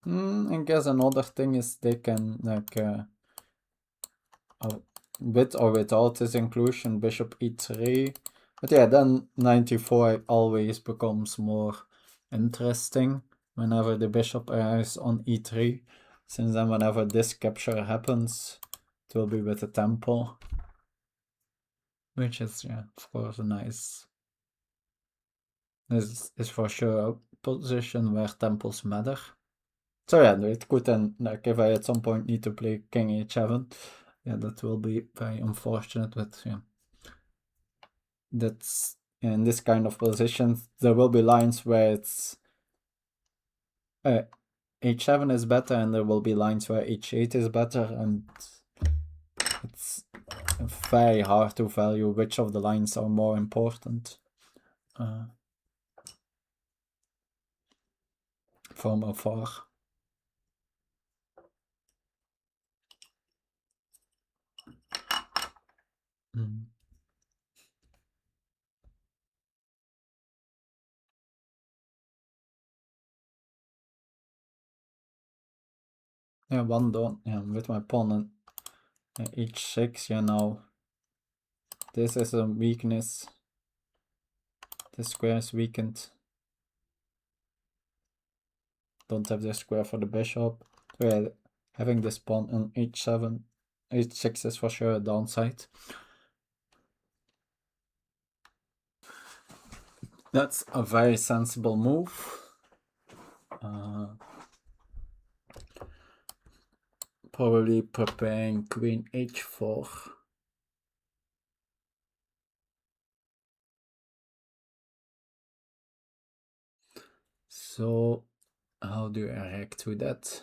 I guess another thing is they can like with or without this inclusion, bishop e3. But yeah, then 94 always becomes more interesting whenever the bishop is on e3. Since then whenever this capture happens, it will be with the temple. Which is, yeah, of course, nice. This is for sure a position where temples matter. So yeah, it could then, like, if I at some point need to play king h7, yeah, that will be very unfortunate, but yeah. That's, in this kind of position, there will be lines where it's h7 is better, and there will be lines where h8 is better, and it's very hard to value which of the lines are more important from afar. Yeah, one done. Yeah, with my pawn on h6. Yeah, now this is a weakness. This square is weakened. Don't have the square for the bishop. So yeah, having this pawn on h7, h6 is for sure a downside. That's a very sensible move. Probably preparing queen h4. So how do I react to that?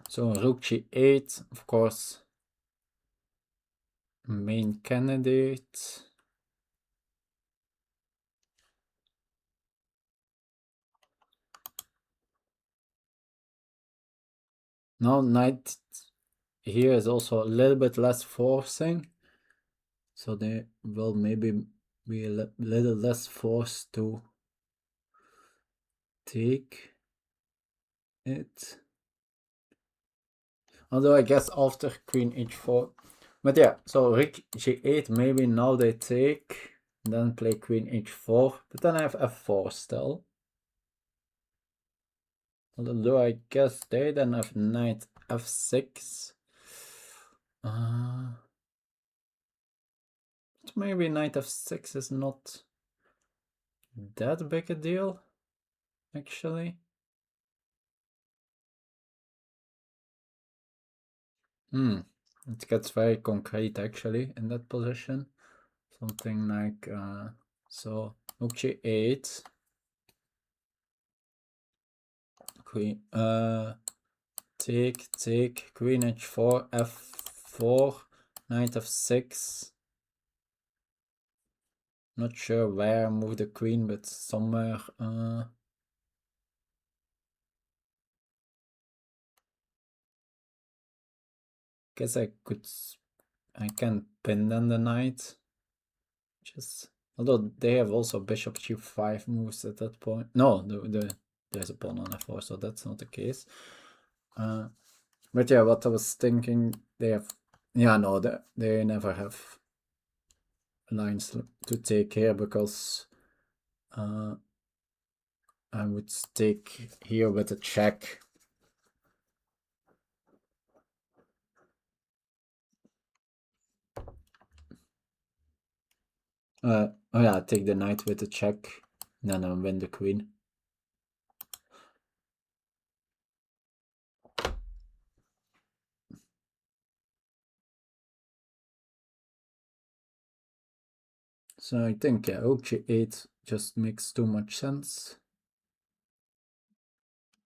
So rook g8, of course, main candidate. Now knight here is also a little bit less forcing, so they will maybe be a little less forced to take it. Although I guess after queen h4. But yeah, so rook g8, maybe now they take, then play queen h4, but then I have f4 still. Although I guess they then have knight f6. Maybe knight f6 is not that big a deal, actually. It gets very concrete actually in that position. Something like so rook g8, queen take queen h4, f4, knight f6. Not sure where I move the queen, but somewhere guess I can pin then the knight. Just although they have also bishop g5 moves at that point. No, there's a pawn on f4, so that's not the case. But yeah, what I was thinking, they have, yeah, no, they never have lines to take here because I would take here with a check. Oh yeah, take the knight with a check, and then I win the queen. So I think, yeah, rook g8 just makes too much sense.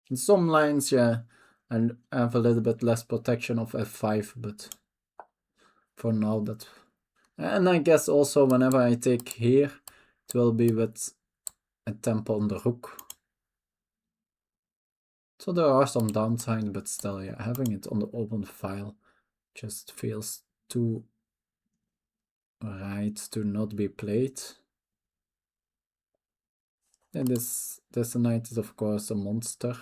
In some lines, yeah, and have a little bit less protection of f5, but for now that... And I guess also whenever I take here, it will be with a tempo on the rook. So there are some downsides, but still, yeah, having it on the open file just feels too right to not be played. And this knight is of course a monster.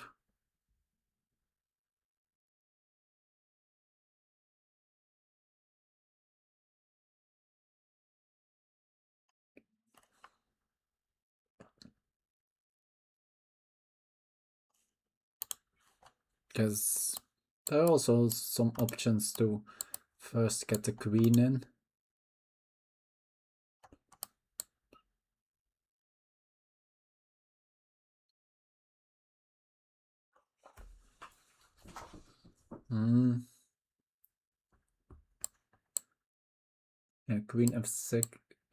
Because there are also some options to first get the queen in. Yeah, queen f6,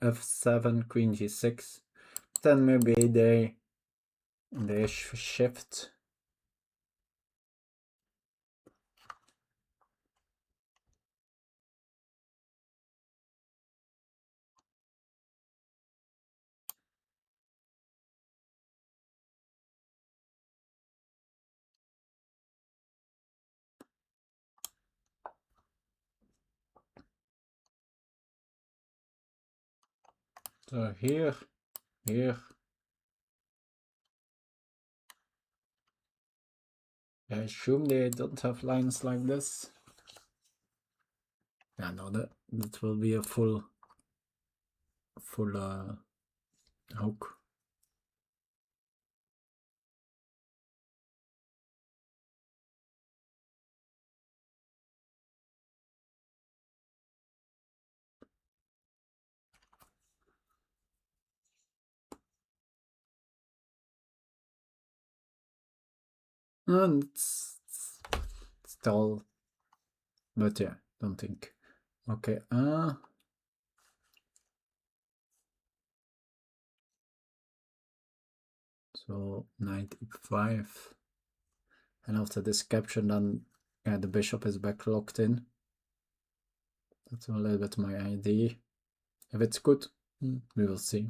f7, queen g6. Then maybe they shift. So here. I assume they don't have lines like this. Yeah, no, that will be a full hook. And it's still, but yeah, don't think. Okay, so knight e5. And after this capture, then yeah, the bishop is back locked in. That's a little bit my idea. If it's good, we will see.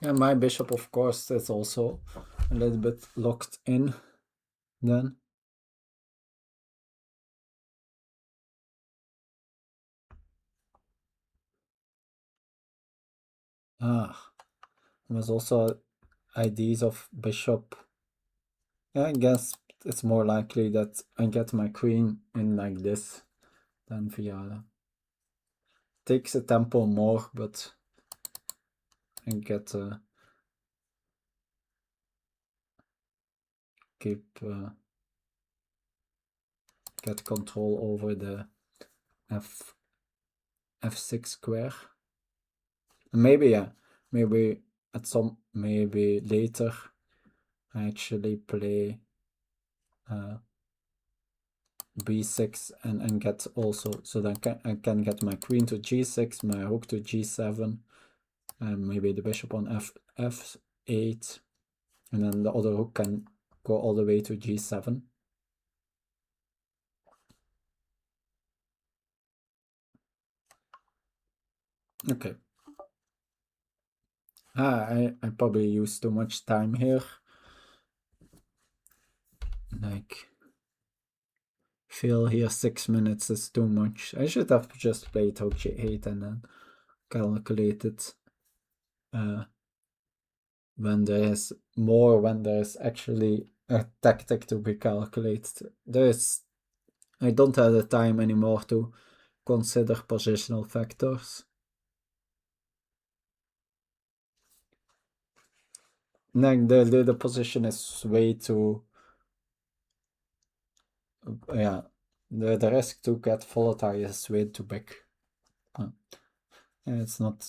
Yeah, my bishop, of course, is also a little bit locked in then. There's also ideas of bishop. Yeah, I guess it's more likely that I get my queen in like this than via. Takes a tempo more, but I get get control over the f6 square. And maybe maybe later I actually play b6 and get also, so that I can get my queen to g6, my rook to g7, and maybe the bishop on f8, and then the other rook can go all the way to g7. Okay. I probably used too much time here. Like, feel here 6 minutes is too much. I should have just played rook g8 and then calculated when there's actually a tactic to be calculated. I don't have the time anymore to consider positional factors. Like the position is way too, yeah, the risk to get volatile is way too big. And it's not.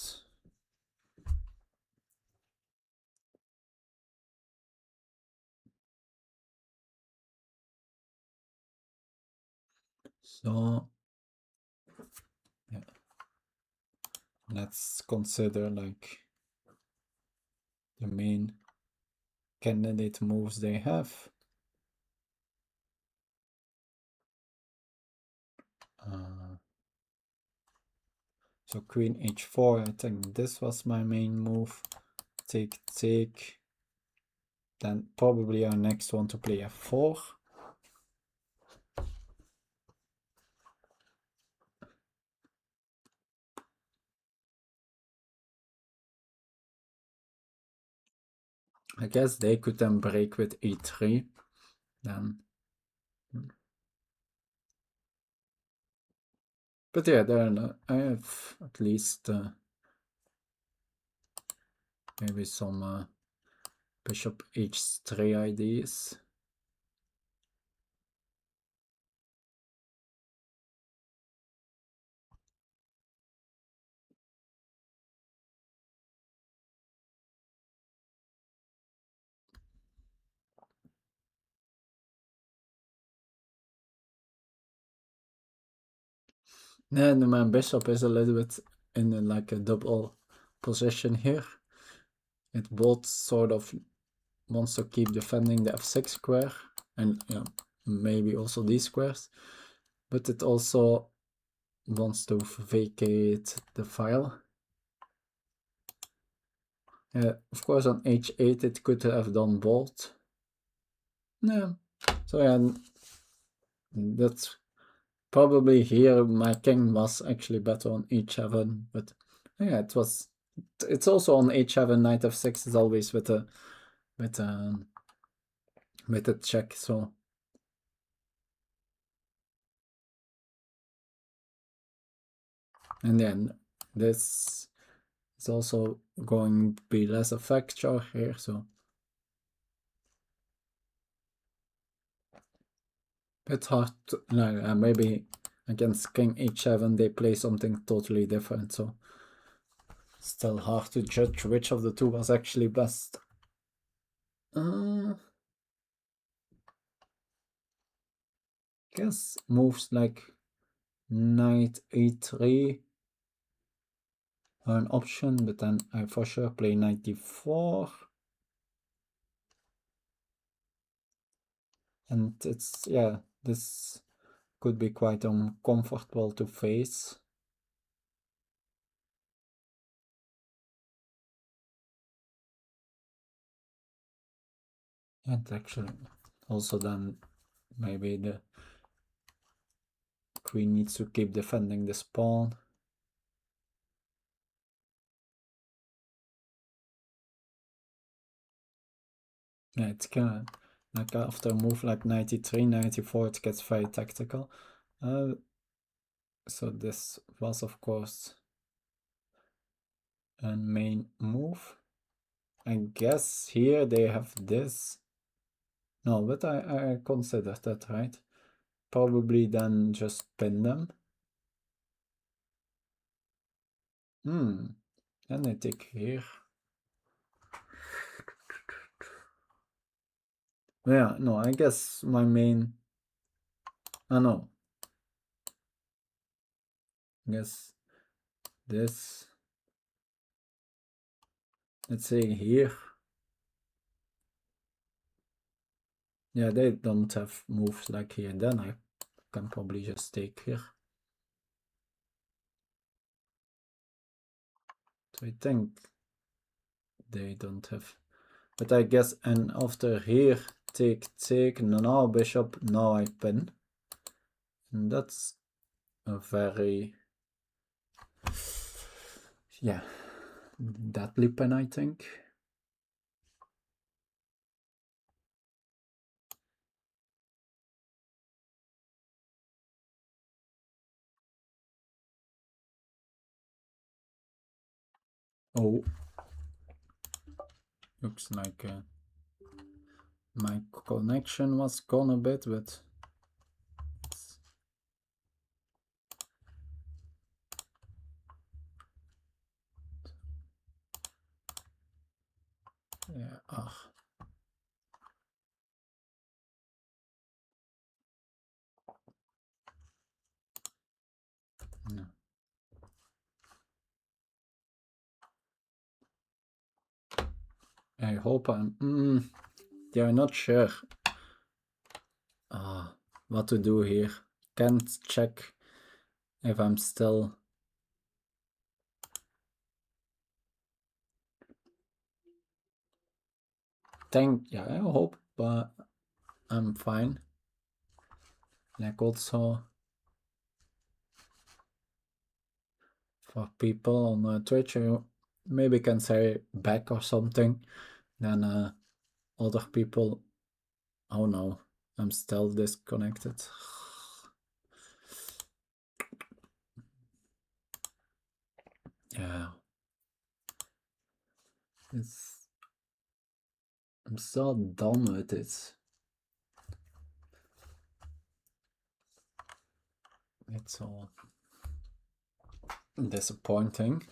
So yeah, let's consider like the main candidate moves they have. So queen h4, I think this was my main move. Take. then probably our next one to play f4. I guess they could then break with e3. Then, but yeah, then I have at least maybe some bishop h3 ideas. And my bishop is a little bit in like a double position here. It both sort of wants to keep defending the f6 square and maybe also these squares, but it also wants to vacate the file. Of course on h8 it could have done both. Yeah, so yeah, that's probably here my king was actually better on h7, but yeah, it's also on h7, knight f6 is always with a check, so and then this is also going to be less a factor here, so it's hard to, maybe against king h7 they play something totally different, so still hard to judge which of the two was actually best. Guess moves like knight e3 are an option, but then I for sure play knight d4. And it's, yeah, this could be quite uncomfortable to face. And actually, also then maybe the queen needs to keep defending this pawn. Yeah, it's kind of like after a move like 93, 94, it gets very tactical. So this was of course a main move. I guess here they have this. No, but I considered that, right? Probably then just pin them. Then I take here. Yeah, no, I guess my main... no. I guess this... Let's say here. Yeah, they don't have moves like here. Then I can probably just take here. So I think they don't have... But I guess, and after here, take, now bishop, now I pin. And that's a very... Yeah, deadly pin, I think. Oh, looks like my connection was gone a bit, but yeah. No. I hope I'm. Yeah, I'm not sure. What to do here? Can't check if I'm still. yeah, I hope I'm fine. Like also for people on Twitch, you maybe can say back or something. Then other people. Oh no, I'm still disconnected. Yeah. I'm so done with it. It's all disappointing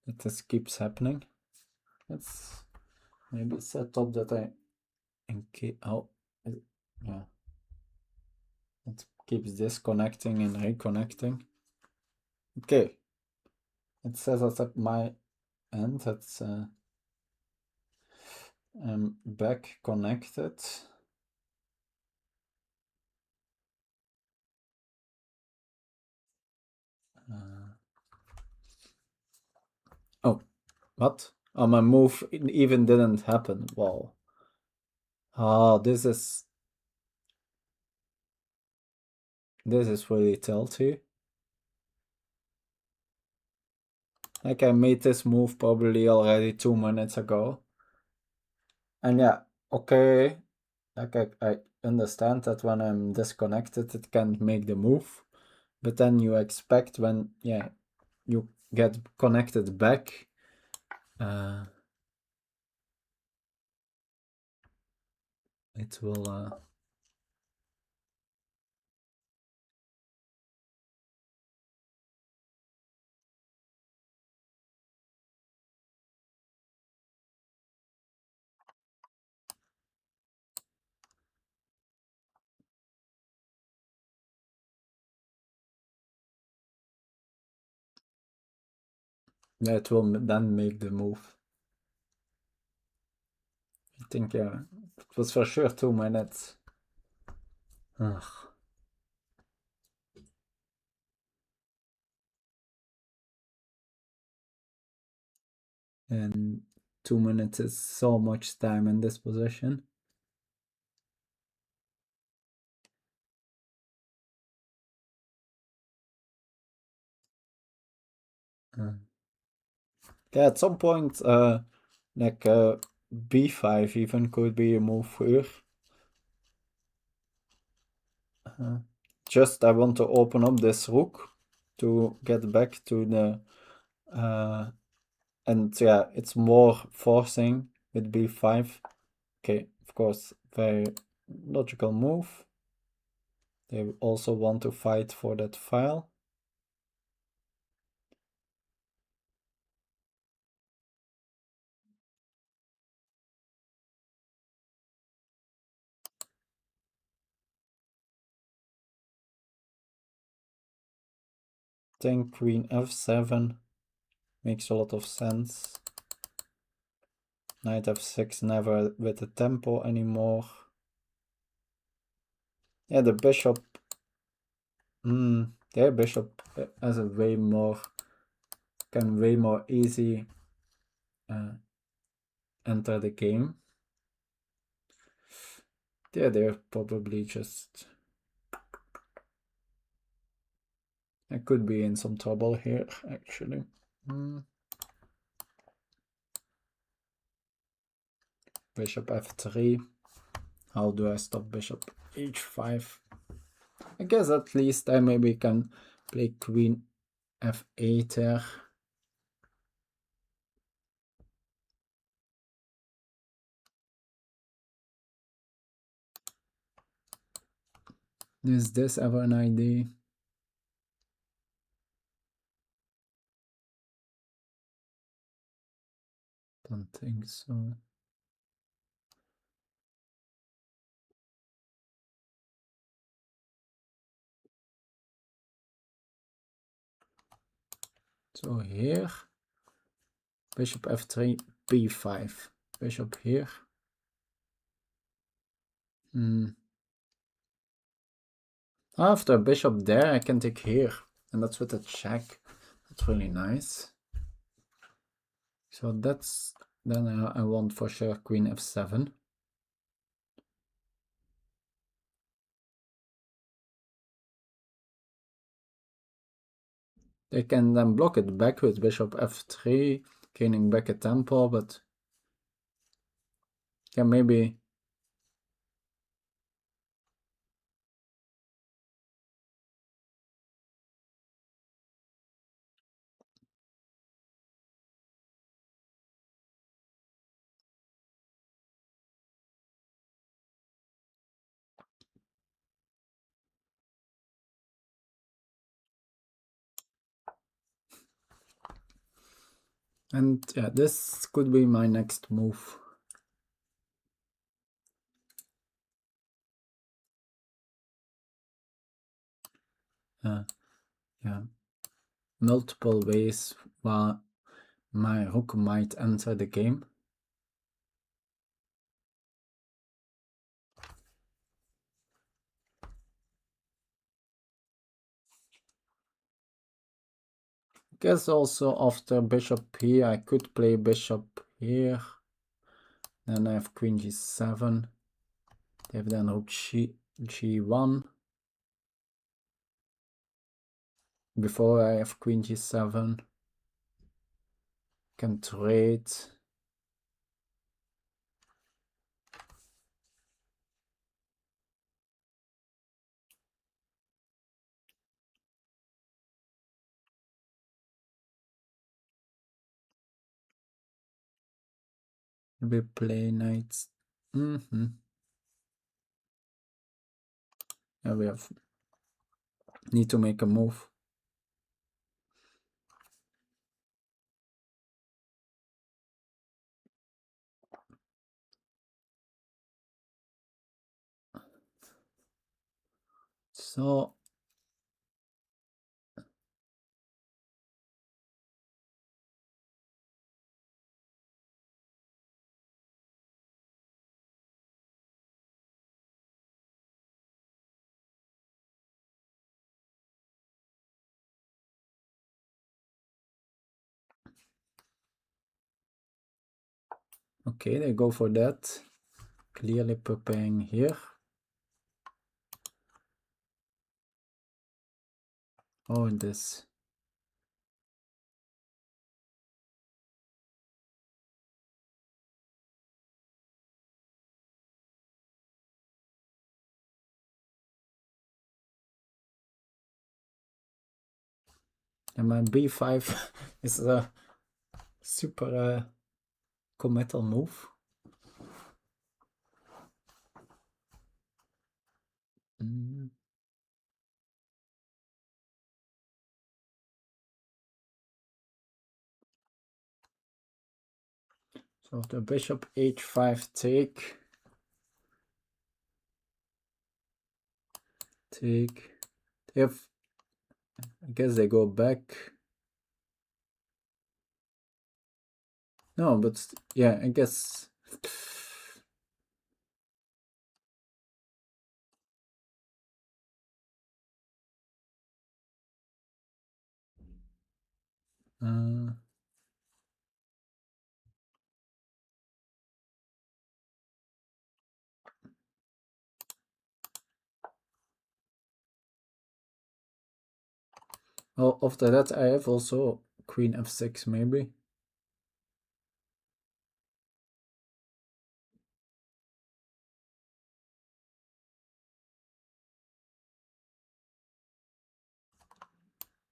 that this keeps happening. Let's maybe set up that I yeah. It keeps disconnecting and reconnecting. Okay. It says that at my end it's I'm back connected. Oh, what? Oh, my move even didn't happen. Wow. Oh, this is really tilty. Like I made this move probably already 2 minutes ago. And yeah, okay. Like I understand that when I'm disconnected it can't make the move. But then you expect when you get connected back, it will it will then make the move. I think it was for sure 2 minutes. Ugh. And 2 minutes is so much time in this position. Yeah, at some point, like b5 even could be a move here. Just I want to open up this rook to get back to the and yeah, it's more forcing with b5. Okay, of course, very logical move. They also want to fight for that file. I think queen f7 makes a lot of sense. Knight f6 never with the tempo anymore. Yeah, the bishop. Their bishop has a way more easy enter the game. Yeah, they're probably just. I could be in some trouble here, actually. Bishop f3. How do I stop bishop h5? I guess at least I maybe can play queen f8 there. Is this ever an idea? Don't think so. So here, bishop f3, b5, bishop here. After bishop there, I can take here, and that's with a check. That's really nice. So that's Then I want for sure queen f7. They can then block it back with bishop f3, gaining back a tempo, but yeah, maybe and yeah, this could be my next move. Yeah, multiple ways where my rook might enter the game. Guess also after bishop here, I could play bishop here. Then I have queen g7. They have then rook g1. Before I have queen g7. Can trade. Maybe play knights. Yeah, we have need to make a move. So okay, they go for that. Clearly preparing here. Oh, this. And my b5 is a super committal move. So the bishop h5 take. Take. If I guess they go back. No, but yeah, I guess. Well, after that I have also queen f6 maybe.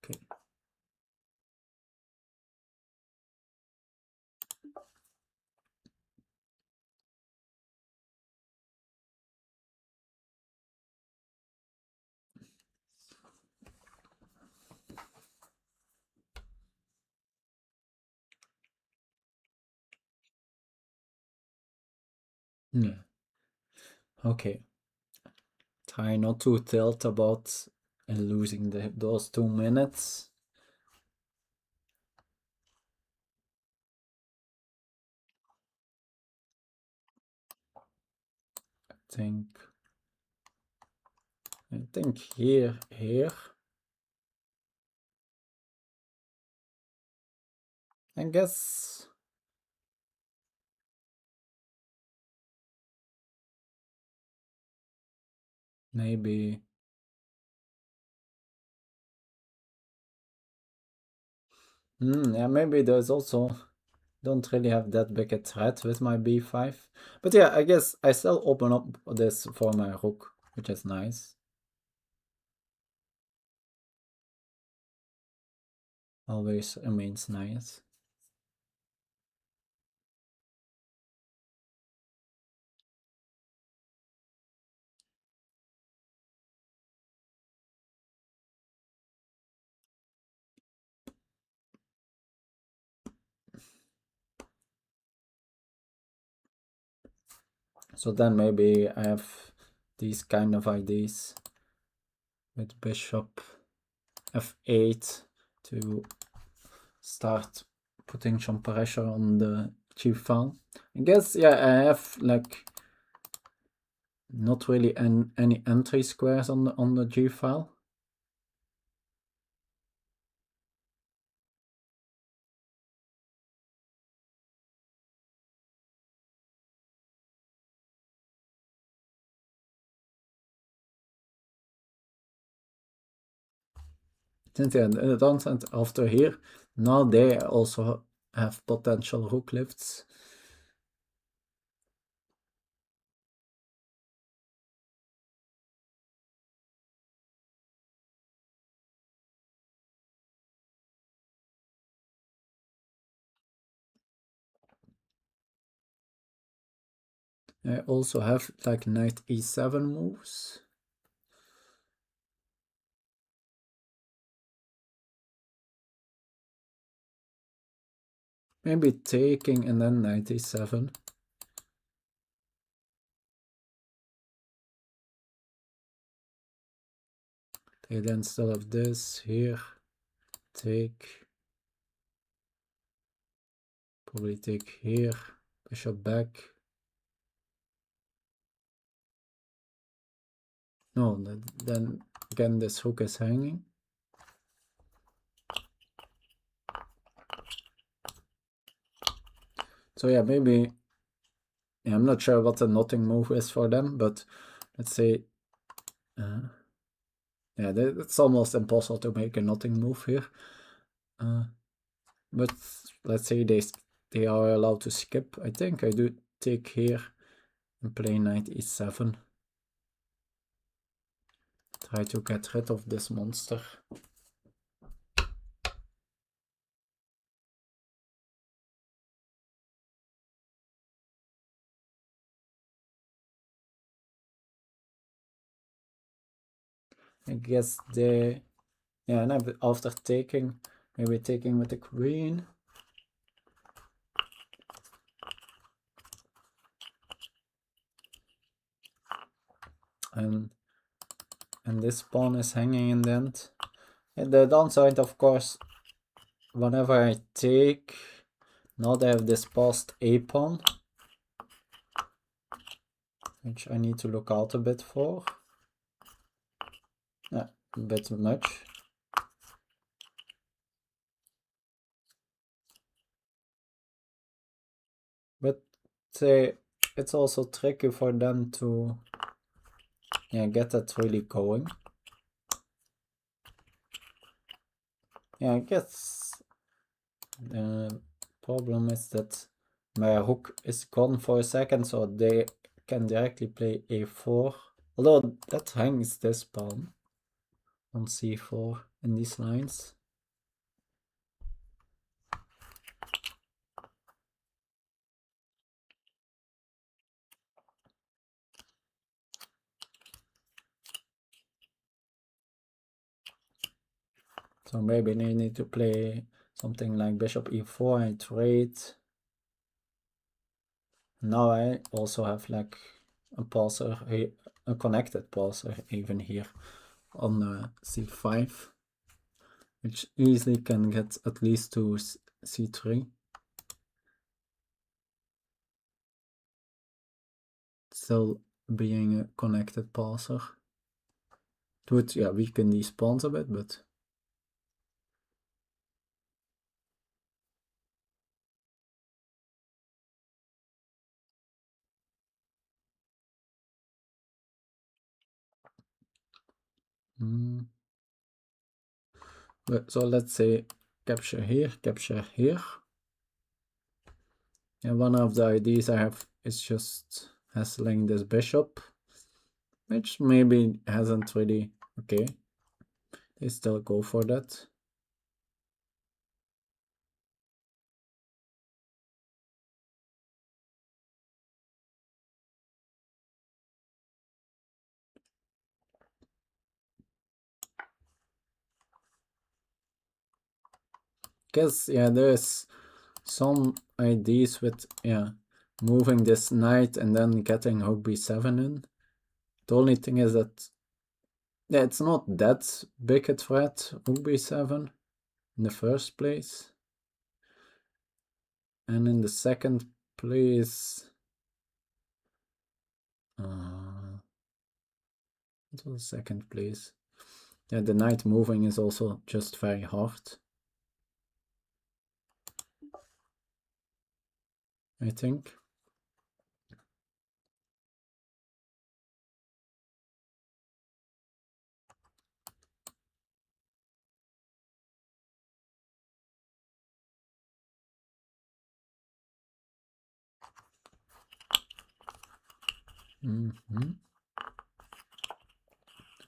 Okay. Yeah. Okay. Try not to tilt about losing those 2 minutes. I think here. I guess maybe. Yeah, maybe there's also don't really have that big a threat with my b5. But yeah, I guess I still open up this for my rook, which is nice. Always remains nice. So then maybe I have these kind of ideas with bishop f8 to start putting some pressure on the g file. I guess, yeah, I have like not really any entry squares on the g file. Since yeah, the downside after here, now they also have potential rook lifts. I also have like knight e7 moves. Maybe taking and then knight e7. They then still have this here. Take. Probably take here. Bishop back. No, then again this rook is hanging. So yeah, maybe, yeah, I'm not sure what the nothing move is for them, but let's say, yeah, it's almost impossible to make a nothing move here. But let's say they are allowed to skip. I think I do take here and play knight e7. Try to get rid of this monster. I guess they, yeah, and after taking, maybe taking with the queen. And this pawn is hanging in the end. And the downside, of course, whenever I take, now they have this passed a pawn, which I need to look out a bit for. Yeah, a bit much. But it's also tricky for them to, yeah, get that really going. Yeah, I guess the problem is that my rook is gone for a second, so they can directly play a4. Although that hangs this pawn on c4 in these lines. So maybe they need to play something like bishop e4 and trade. Now I also have like a passer, a connected passer even here on c5, which easily can get at least to c3. Still being a connected passer. It would, yeah, weaken these pawns a bit, but So let's say capture here, capture here. And one of the ideas I have is just hassling this bishop, which maybe hasn't really, okay, they still go for that. Guess, yeah, there's some ideas with, yeah, moving this knight and then getting rook b7 in. The only thing is that, yeah, it's not that big a threat, rook b7, in the first place. And in the second place, what was the second place? Yeah, the knight moving is also just very hard, I think.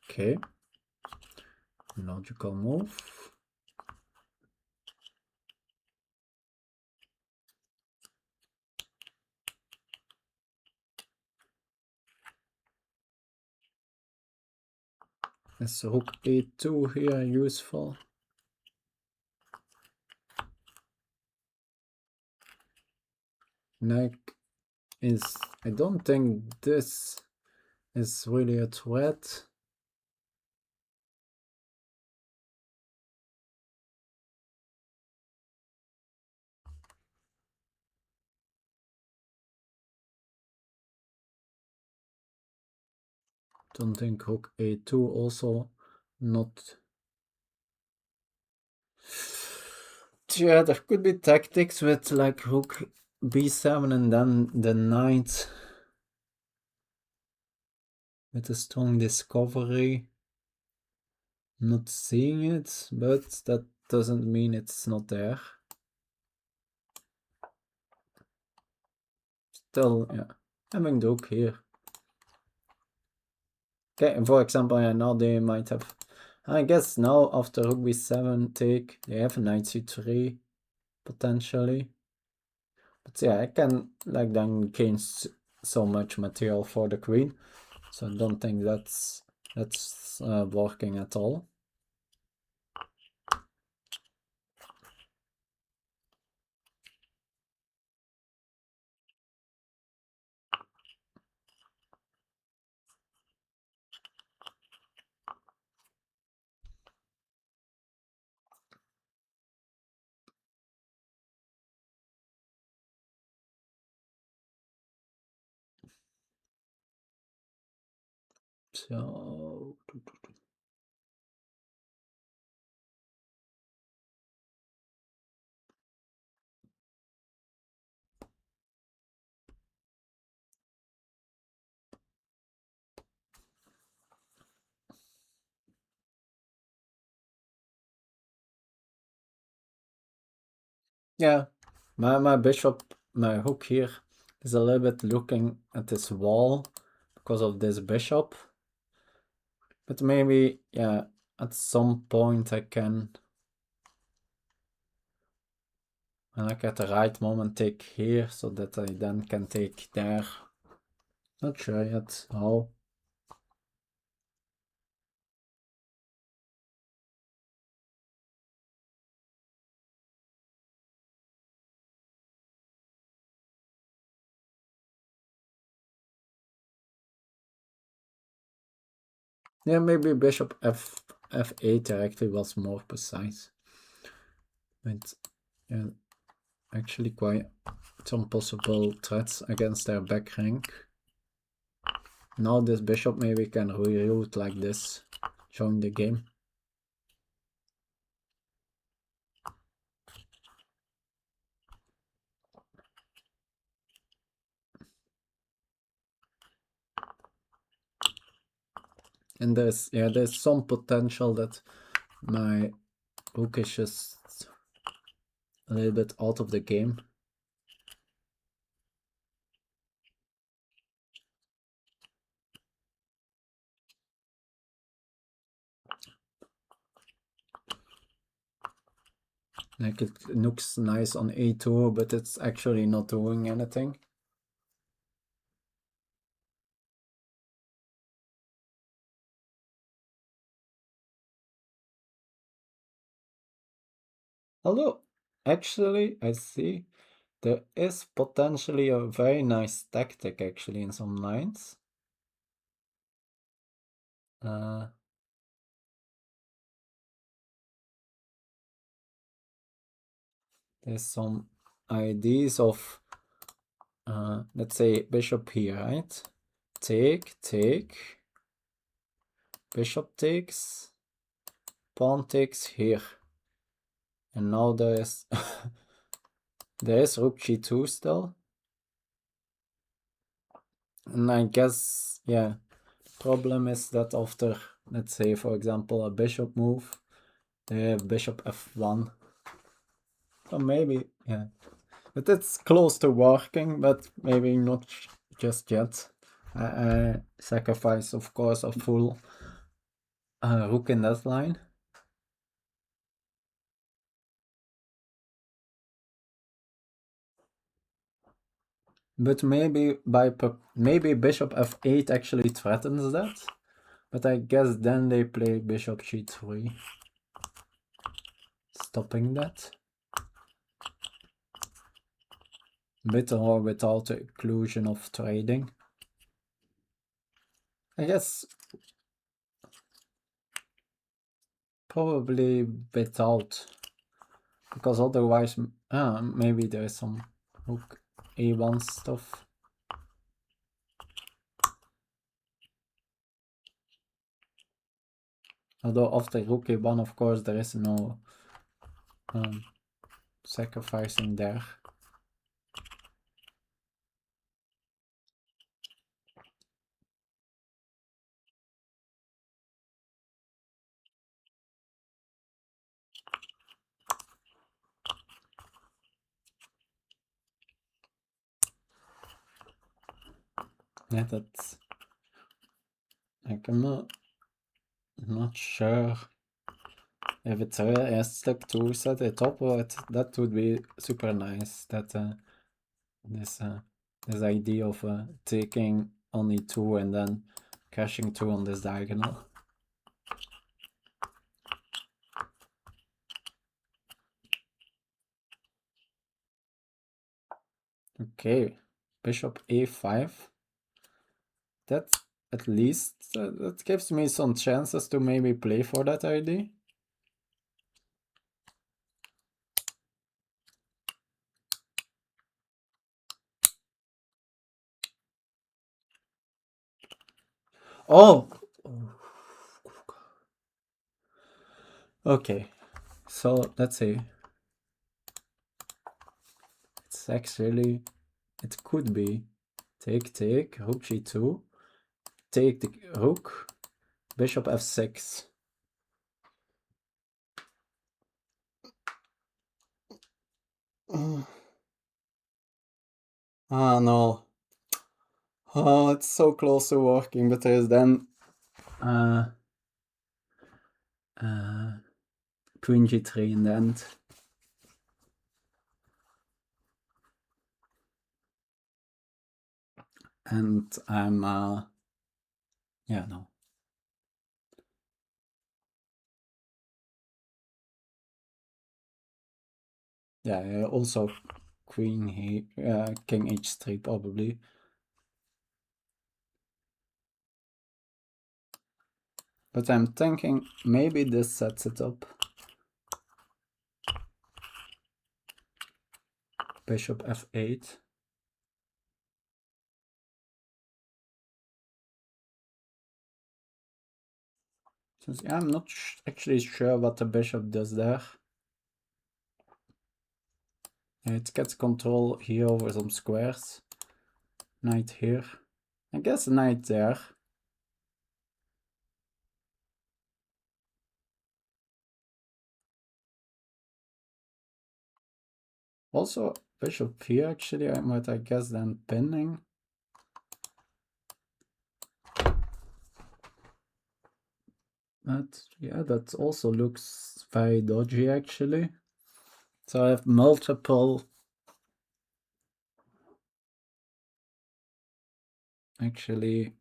Okay, logical move. Is rook a2 here useful? Knight is, I don't think this is really a threat. Don't think rook a2 also not. Yeah, there could be tactics with like rook b7 and then the knight with a strong discovery. Not seeing it, but that doesn't mean it's not there. Still, yeah, having the rook here. Okay, for example, yeah, now they might have, I guess now after rook b7 take, they have knight c3 potentially. But yeah, I can like then gain so much material for the queen, so I don't think that's working at all. So yeah, my bishop, my rook here is a little bit looking at this wall because of this bishop. But maybe, yeah, at some point I can, like at the right moment, take here so that I then can take there. Not sure yet how. Yeah, maybe bishop f8 directly was more precise. But yeah, actually quite some possible threats against their back rank. Now this bishop maybe can reroute like this, join the game. And there's some potential that my rook is just a little bit out of the game. Like it looks nice on a2, but it's actually not doing anything. Although, actually, I see there is potentially a very nice tactic actually in some lines. There's some ideas of, let's say, bishop here, right? Take, bishop takes, pawn takes here. And now there is there is rook g2 still. And I guess, yeah, problem is that after, let's say, for example, a bishop move, they have bishop f1. So maybe, yeah. But it's close to working, but maybe not just yet. I sacrifice, of course, a full rook in that line. But maybe maybe bishop f8 actually threatens that. But I guess then they play bishop g3, stopping that. With or without the inclusion of trading. I guess probably without, because otherwise maybe there is some rook a1 stuff. Although after rook a1, of course, there is no sacrificing there. Yeah, that's like I'm not sure if it's realistic to set it up, but that would be super nice. That this idea of taking only 2 and then cashing 2 on this diagonal. Okay, bishop a5. That at least that gives me some chances to maybe play for that idea. Oh! Okay, so let's see. It's actually, it could be take, rook g2, take the rook, bishop f6. Ah, no. Oh, it's so close to working, but there's then queen g3 in the end. And I'm, yeah, no. Yeah, also queen here, king h3 probably. But I'm thinking maybe this sets it up. Bishop f8. Since yeah, I'm not actually sure what the bishop does there. It gets control here over some squares. Knight here. I guess knight there. Also, bishop here actually, I guess then pinning. But yeah, that also looks very dodgy actually. So I have multiple actually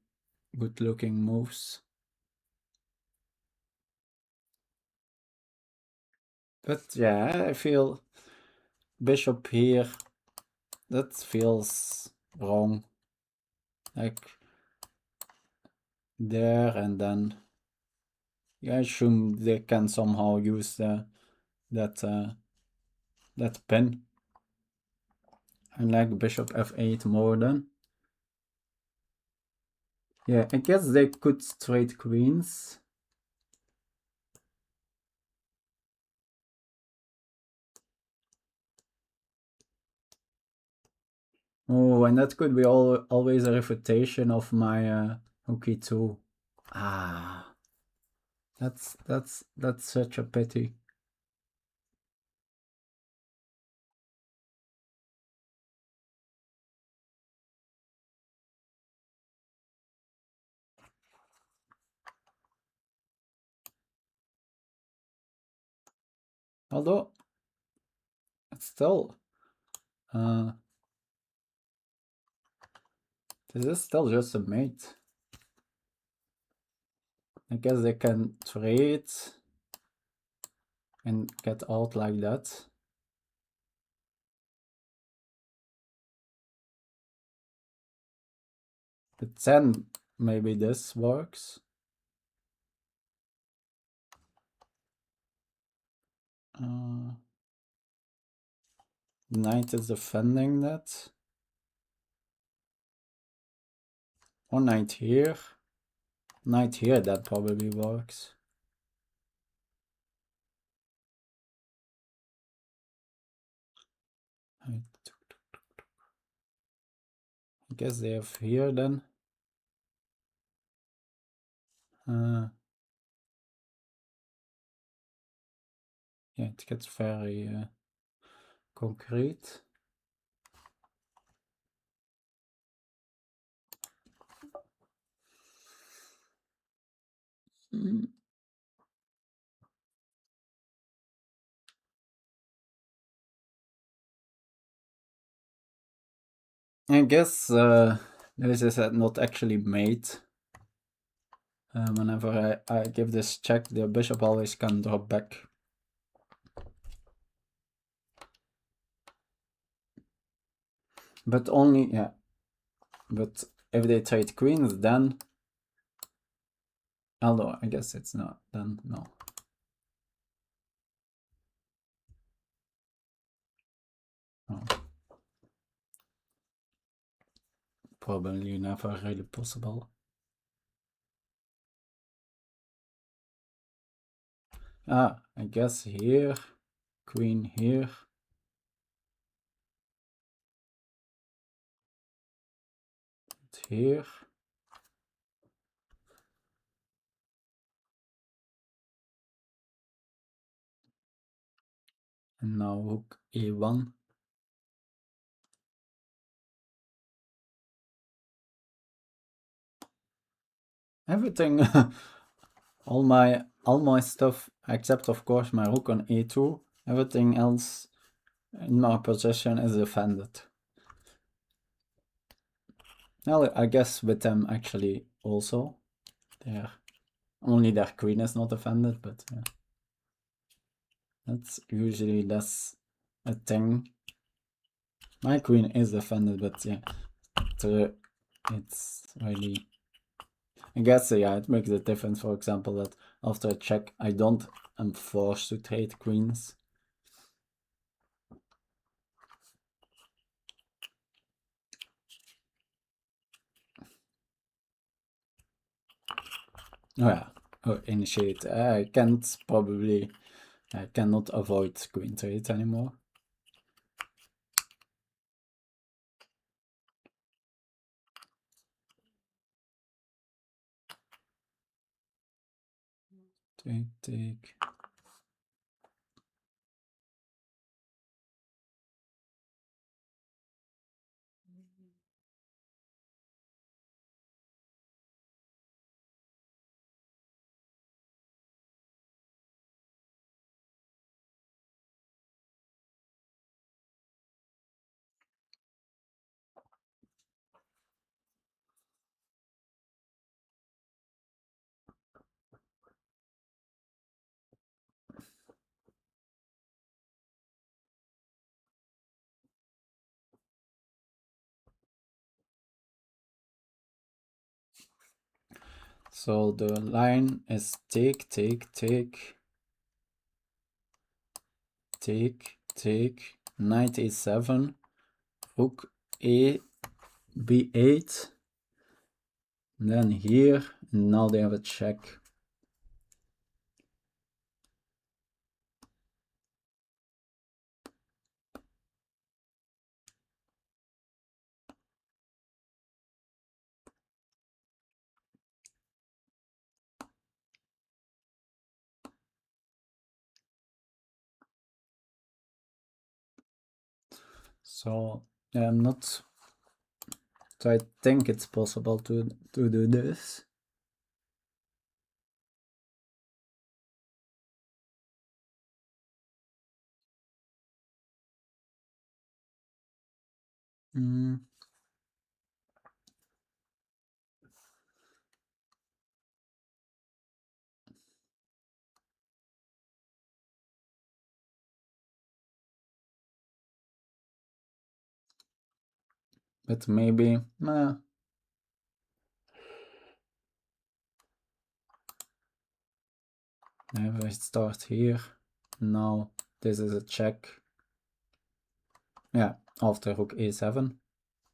good looking moves. But yeah, I feel bishop here, that feels wrong. Like there, and then yeah, I assume they can somehow use that pin. I like bishop f8 more than. Yeah, I guess they could trade queens. Oh, and that could be always a refutation of my rook e2. Ah, that's such a pity. Although it's still this is still just a mate. I guess they can trade and get out like that. But then maybe this works. Knight is defending that. Or knight here. Knight here, that probably works. I guess they have here then. Yeah, it gets very concrete. I guess this is not actually mate. Whenever I give this check, the bishop always can drop back. But only, yeah. But if they trade queens, then... Although, I guess it's not, then no. Oh. Probably never really possible. Ah, I guess here, queen here. Here. And now rook e1. Everything, all my stuff, except of course my rook on e2, everything else in my possession is defended. Well, I guess with them actually also. Only their queen is not defended, but yeah. That's usually less a thing. My queen is defended, but yeah, it's really... I guess, yeah, it makes a difference, for example, that after a check, I'm forced to trade queens. Oh yeah, initiate. I cannot avoid queen trade anymore. Take. So the line is take, take, take, take, take, knight a7, rook a, b8, and then here, and now they have a check. So I'm not. So I think it's possible to do this. But maybe, maybe I start here. Now this is a check. Yeah, after rook a7,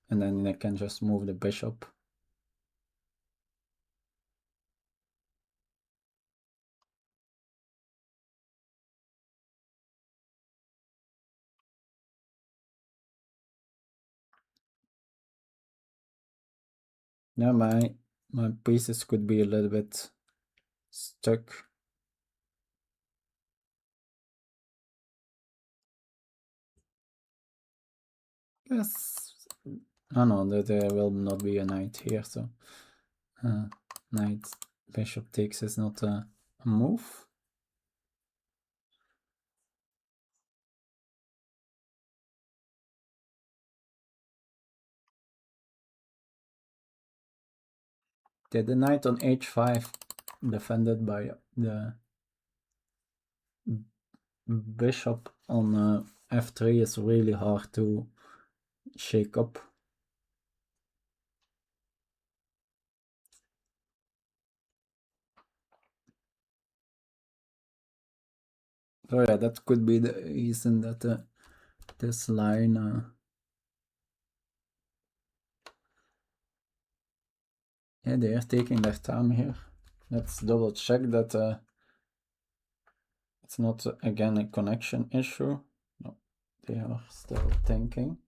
and then I can just move the bishop. Yeah, my pieces could be a little bit stuck. Yes. Oh no, there will not be a knight here, so knight bishop takes is not a move. The knight on h5 defended by the bishop on f3 is really hard to shake up. So yeah, that could be the reason that this line yeah, they are taking their time here. Let's double check that it's not again a connection issue. No, they are still thinking.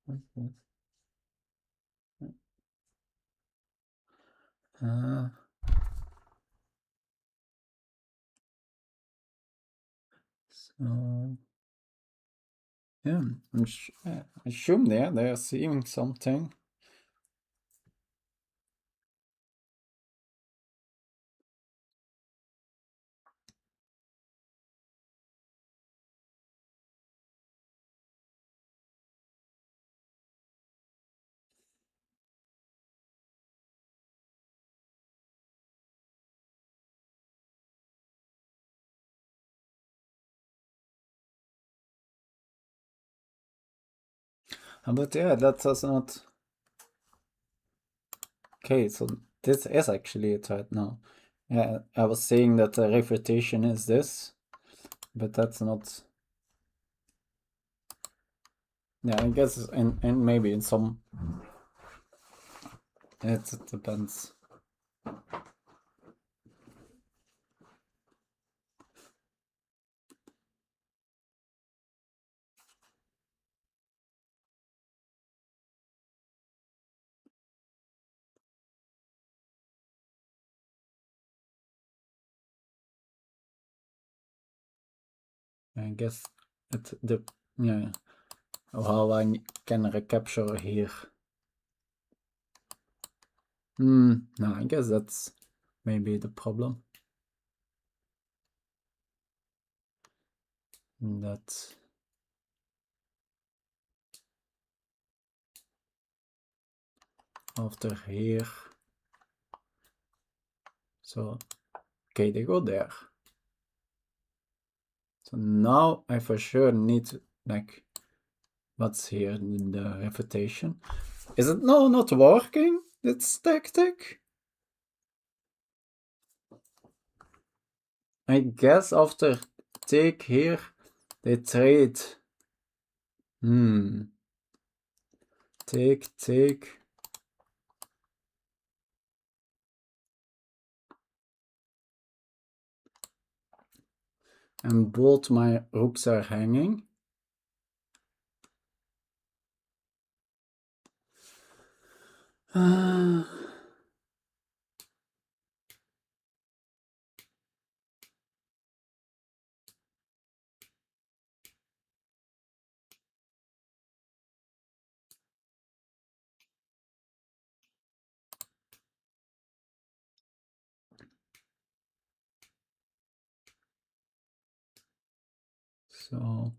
So yeah, I assume they are seeing something. But yeah, that does not. Okay, so this is actually a threat now. Yeah, I was saying that the refutation is this, but that's not. Yeah, I guess, and maybe in some. It depends. I guess yeah, how I can recapture here. No, I guess that's maybe the problem. That after here. So okay, they go there. So now I for sure need what's here in the refutation. Is it no not working? That's tactic. I guess after take here, they trade. Take. And both my rooks are hanging. So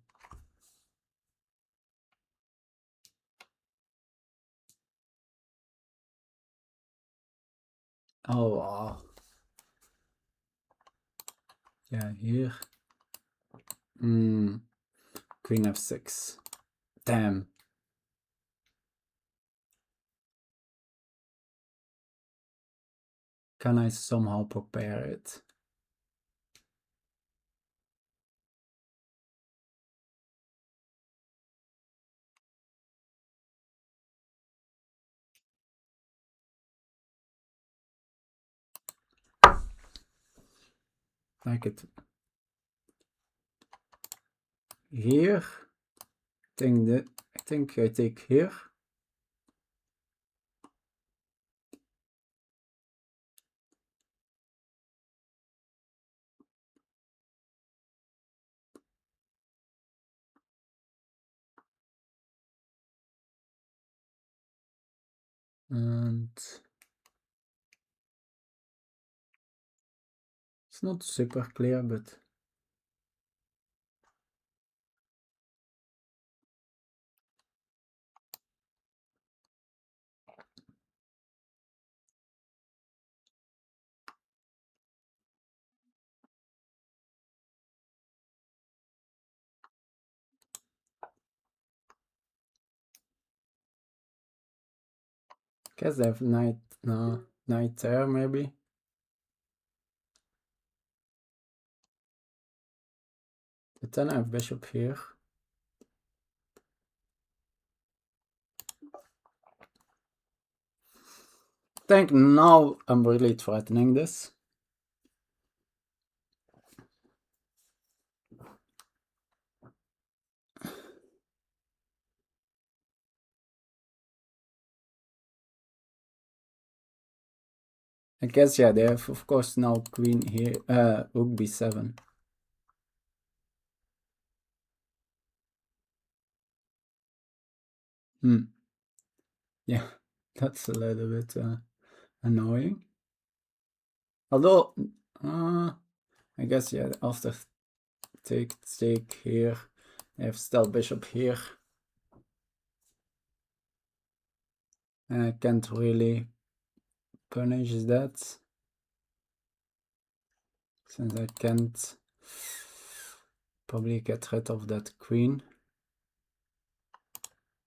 oh wow. Yeah, here. Queen f6. Damn. Can I somehow prepare it? Like it here. I think I take here. And it's not super clear, but guess I have knight there maybe. But then I have bishop here. I think now I'm really threatening this. I guess, yeah, they have, of course, now queen here, rook b7. Yeah, that's a little bit annoying. Although, I guess, yeah, after take here, I have still bishop here. And I can't really punish that, since I can't probably get rid of that queen.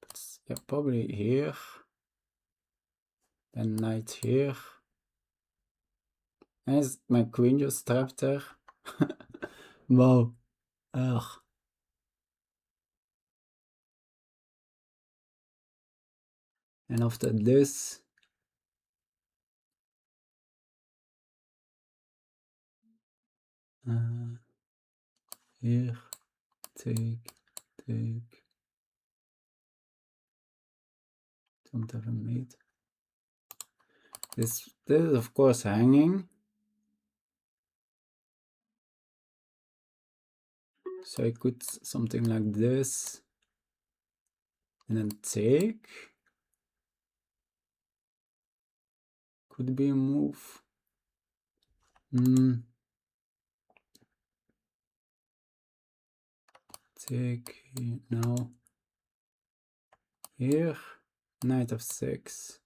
But yeah, probably here. Then knight here. And is my queen just trapped there? Wow. Ugh. And after this, here, take, don't have a mate. This is of course hanging. So I could something like this, and then take. Could be a move. Take now. Here, knight of 6.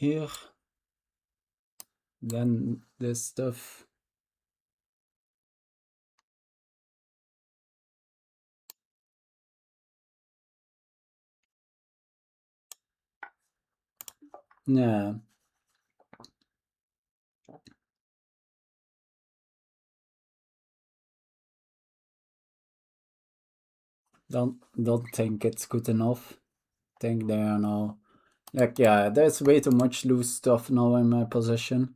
here. Then this stuff. Yeah. Don't think it's good enough. Think they are now. Like, yeah, there's way too much loose stuff now in my position.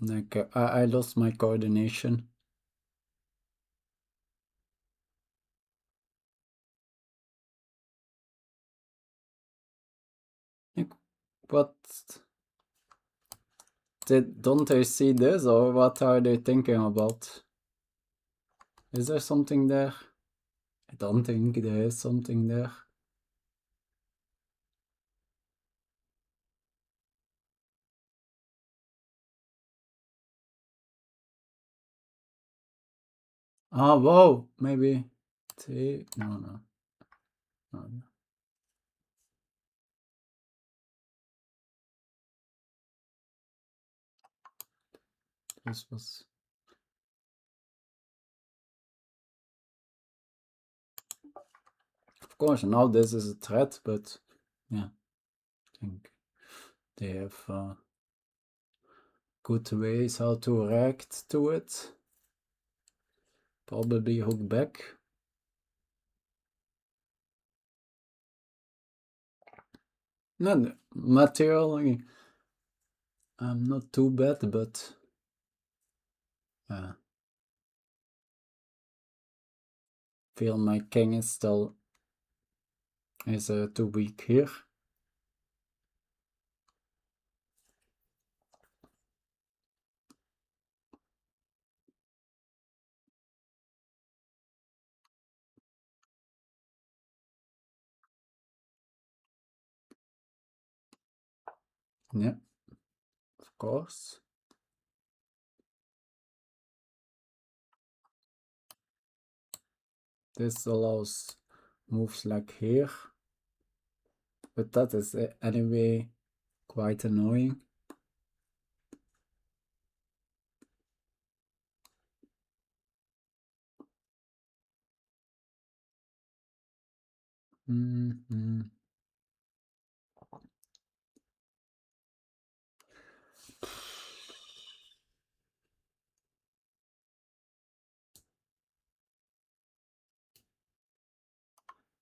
Like, I lost my coordination. Like, what? Don't they see this, or what are they thinking about? Is there something there? I don't think there is something there. Ah, whoa, maybe. No. This was. Of course, now this is a threat, but yeah, I think they have good ways how to react to it. Probably hook back. No, materially, I'm not too bad, but feel my king is still too weak here. Yeah, of course. This allows moves like here, but that is anyway quite annoying.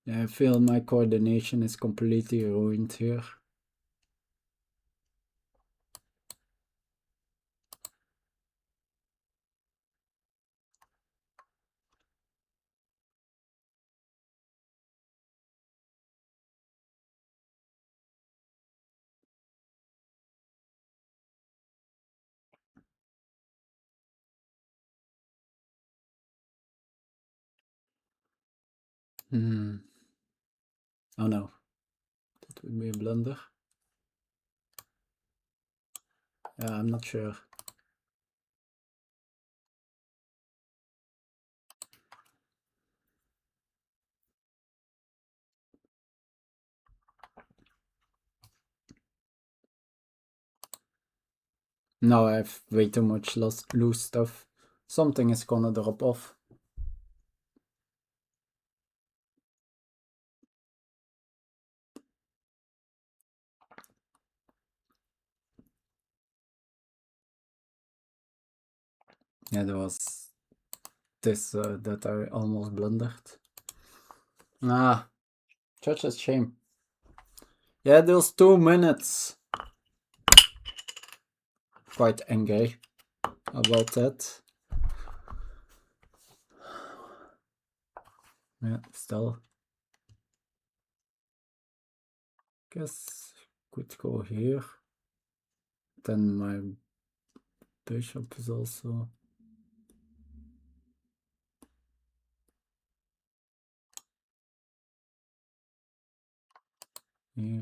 Yeah, I feel my coordination is completely ruined here. Oh no, that would be a blunder. I'm not sure. No, I have way too much loose stuff. Something is gonna drop off. Yeah, there was this that I almost blundered. Such a shame. Yeah, those 2 minutes. Quite angry about that. Yeah, still. Guess could go here. Then my bishop is also. Yeah.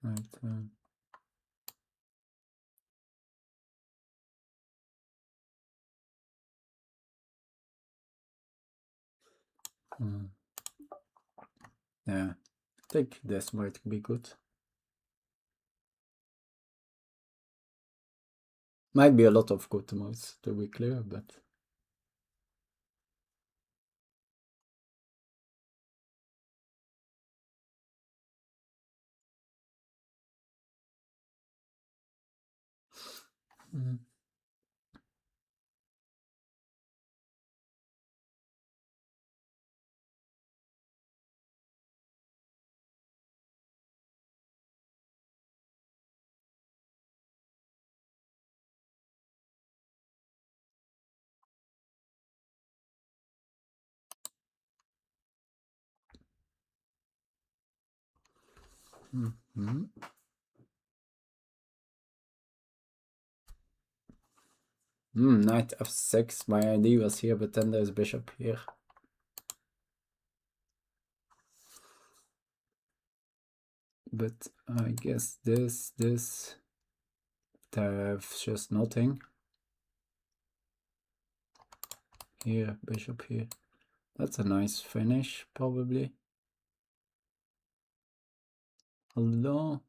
Right. Yeah, I think this might be good. Might be a lot of good moves, to be clear, but... Knight f6, my idea was here, but then there's bishop here. But I guess this, there have just nothing. Here, bishop here. That's a nice finish, probably. Although...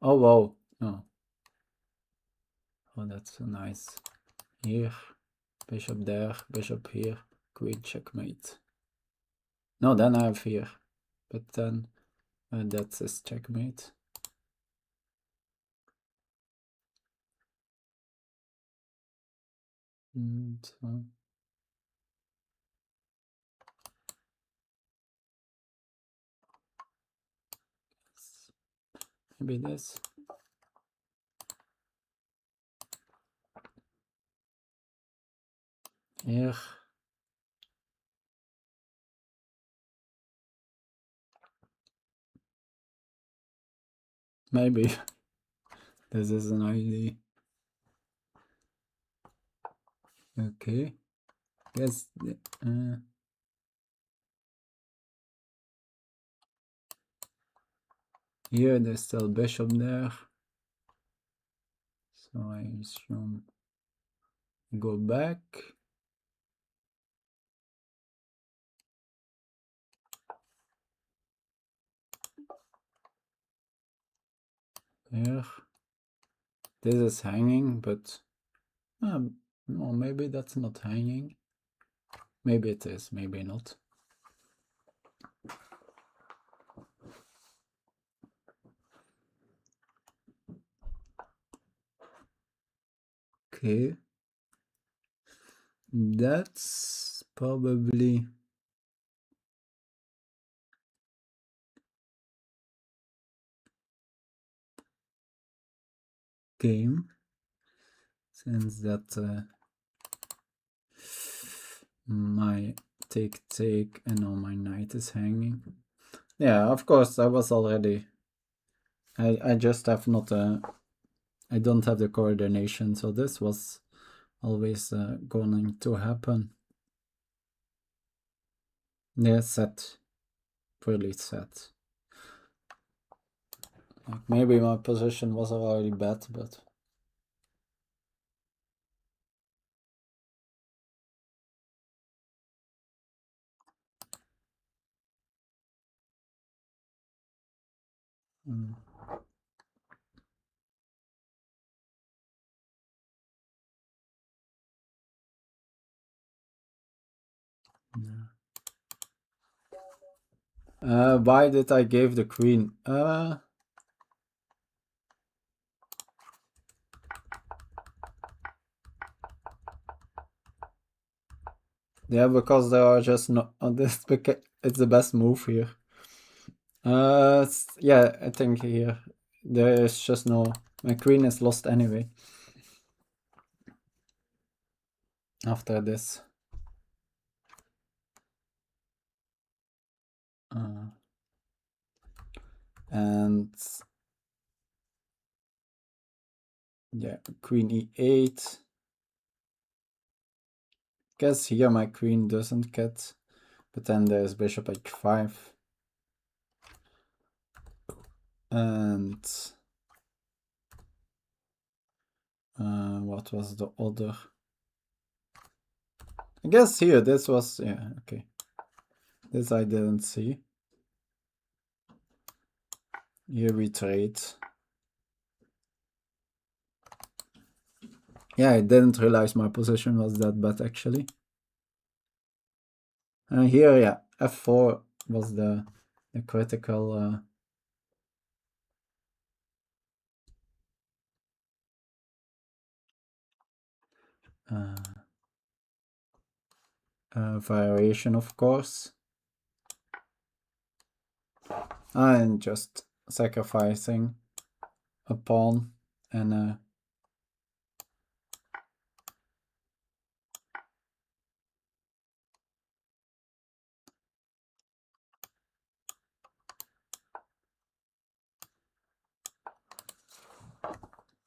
Oh, wow. No. Oh, that's a nice... Here, bishop there, bishop here, queen checkmate. No, then I have here. But then that's his checkmate. And... maybe this. Here. Maybe. This is an idea. Okay. Guess... here there's still bishop there. So I assume go back. Here. This is hanging, but no, maybe that's not hanging. Maybe it is, maybe not. Okay. That's probably game, since that my take and now my knight is hanging. Yeah, of course, I was already... I just have not I don't have the coordination, so this was always going to happen. Yeah, set. Pretty set. Like maybe my position was already bad, but... why did I give the queen? Yeah, because there are just no... this, it's the best move here. Yeah, I think here there is just no... my queen is lost anyway. After this. And... yeah, queen e8. Guess here my queen doesn't get... but then there's bishop h5. And... what was the other? I guess here this was... yeah, okay. This I didn't see. Here we trade. Yeah, I didn't realize my position was that bad actually. And here, yeah, f4 was the critical variation, of course. And just sacrificing a pawn and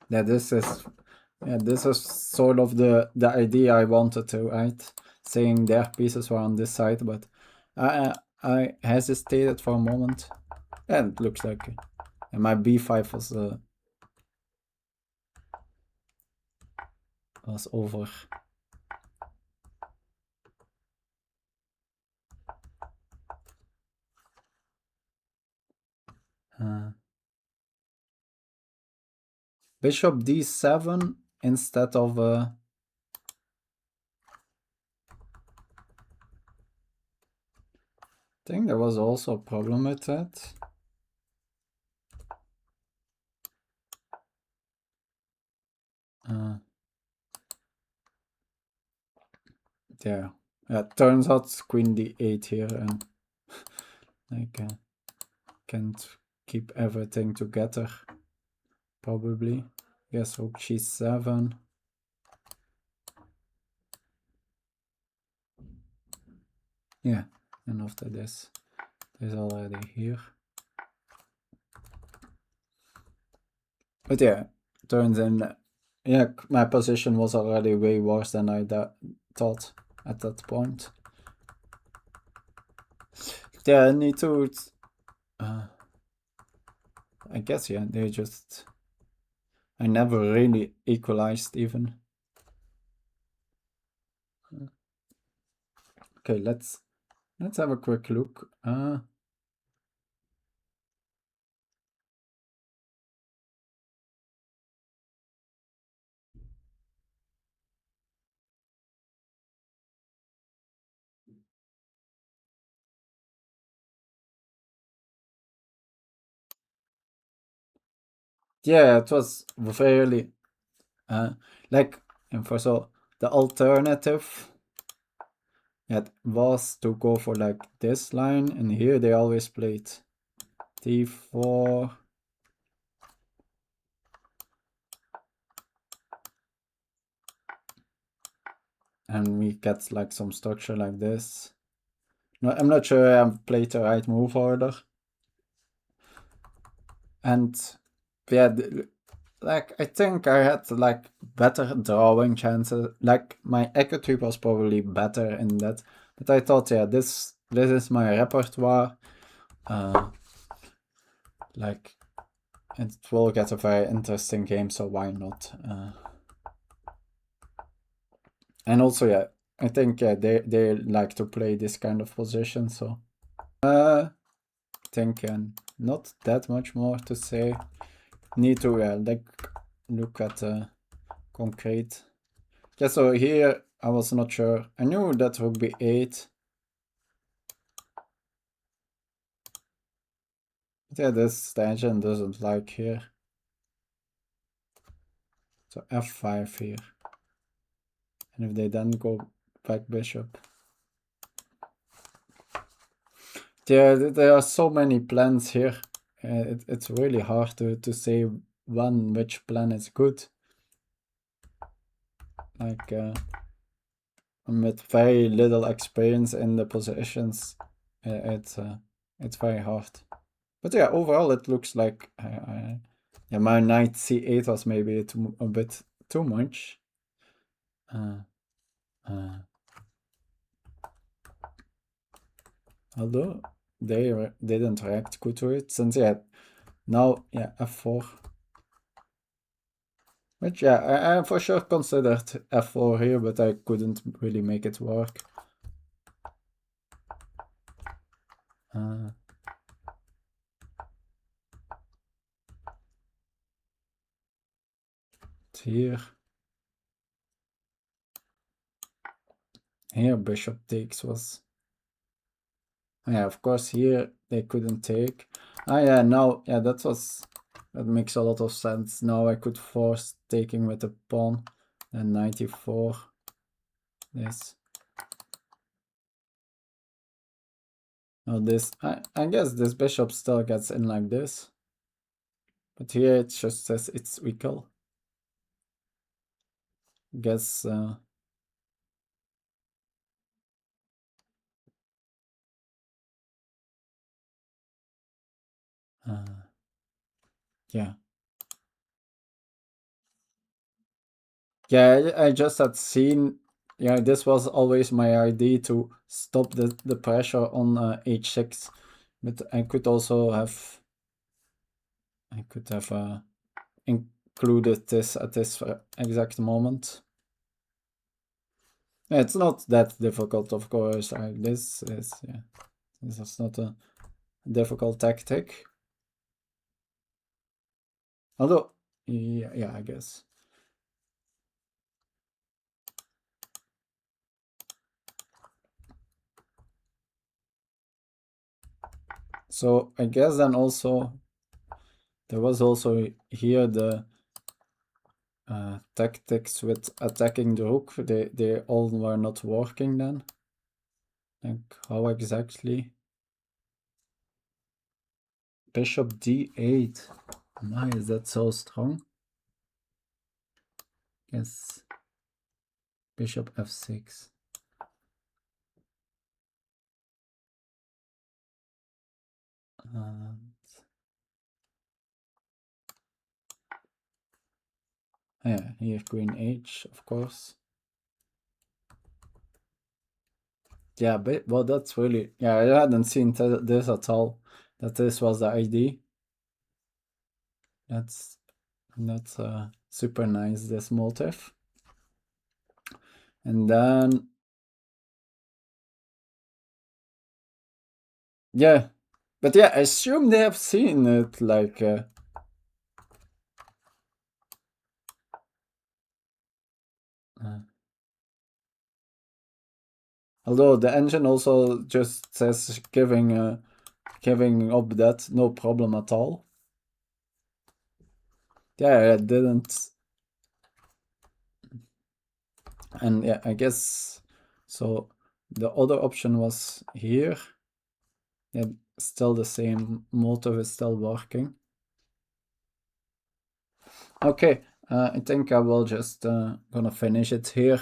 yeah, this is sort of the idea I wanted to, right? Saying their pieces were on this side, but I hesitated for a moment, and it looks like my b5 was over. Bishop d7 instead of I think there was also a problem with that. Yeah, it turns out queen d8 here, and I can't keep everything together. Probably. Yes, rook g7. Yeah, and after this, there's already here. But yeah, turns in. Yeah, my position was already way worse than I thought at that point. Yeah, I need to. I guess, yeah, they just. I never really equalized even. Okay, let's have a quick look. Yeah, it was fairly like, and for so the alternative was to go for like this line, and here they always played d4. And we get like some structure like this. No, I'm not sure I've played the right move order. And yeah, like I think I had like better drawing chances. Like my equity was probably better in that. But I thought, yeah, this is my repertoire. Like it will get a very interesting game, so why not? And also, yeah, I think they like to play this kind of position, so think not that much more to say. Need to like look at concrete. Yeah, so here I was not sure. I knew that rook b8. But yeah, this the engine doesn't like here. So f5 here. And if they then go back bishop. Yeah, there are so many plans here. It's really hard to say which plan is good. Like with very little experience in the positions, it's very hard. But yeah, overall it looks like yeah, my knight c8 was maybe a bit too much. Although they didn't react good to it, since yeah, now yeah, f4. Which yeah, I for sure considered f4 here, but I couldn't really make it work. Here bishop takes was, yeah, of course here they couldn't take. Yeah, now, yeah, that makes a lot of sense. Now I could force taking with the pawn and 94. This. Now this, I guess this bishop still gets in like this. But here it just says it's equal. Guess yeah. Yeah, I just had seen, yeah, this was always my idea to stop the pressure on h6, but I could also have, included this at this exact moment. Yeah, it's not that difficult, of course. This is not a difficult tactic. Although, yeah, I guess. So I guess then also there was also here the tactics with attacking the rook. They all were not working then. Like how exactly? Bishop d8. My, is that so strong? Yes. Bishop f6. Yeah, here queen h, of course. Yeah, but well, that's really, yeah, I hadn't seen this at all. That this was the idea. That's super nice, this motif. And then, yeah, but yeah, I assume they have seen it, like, although the engine also just says giving up that, no problem at all. Yeah, I didn't. And yeah, I guess, so the other option was here. Yeah, still the same motive is still working. Okay, I think I will just gonna finish it here.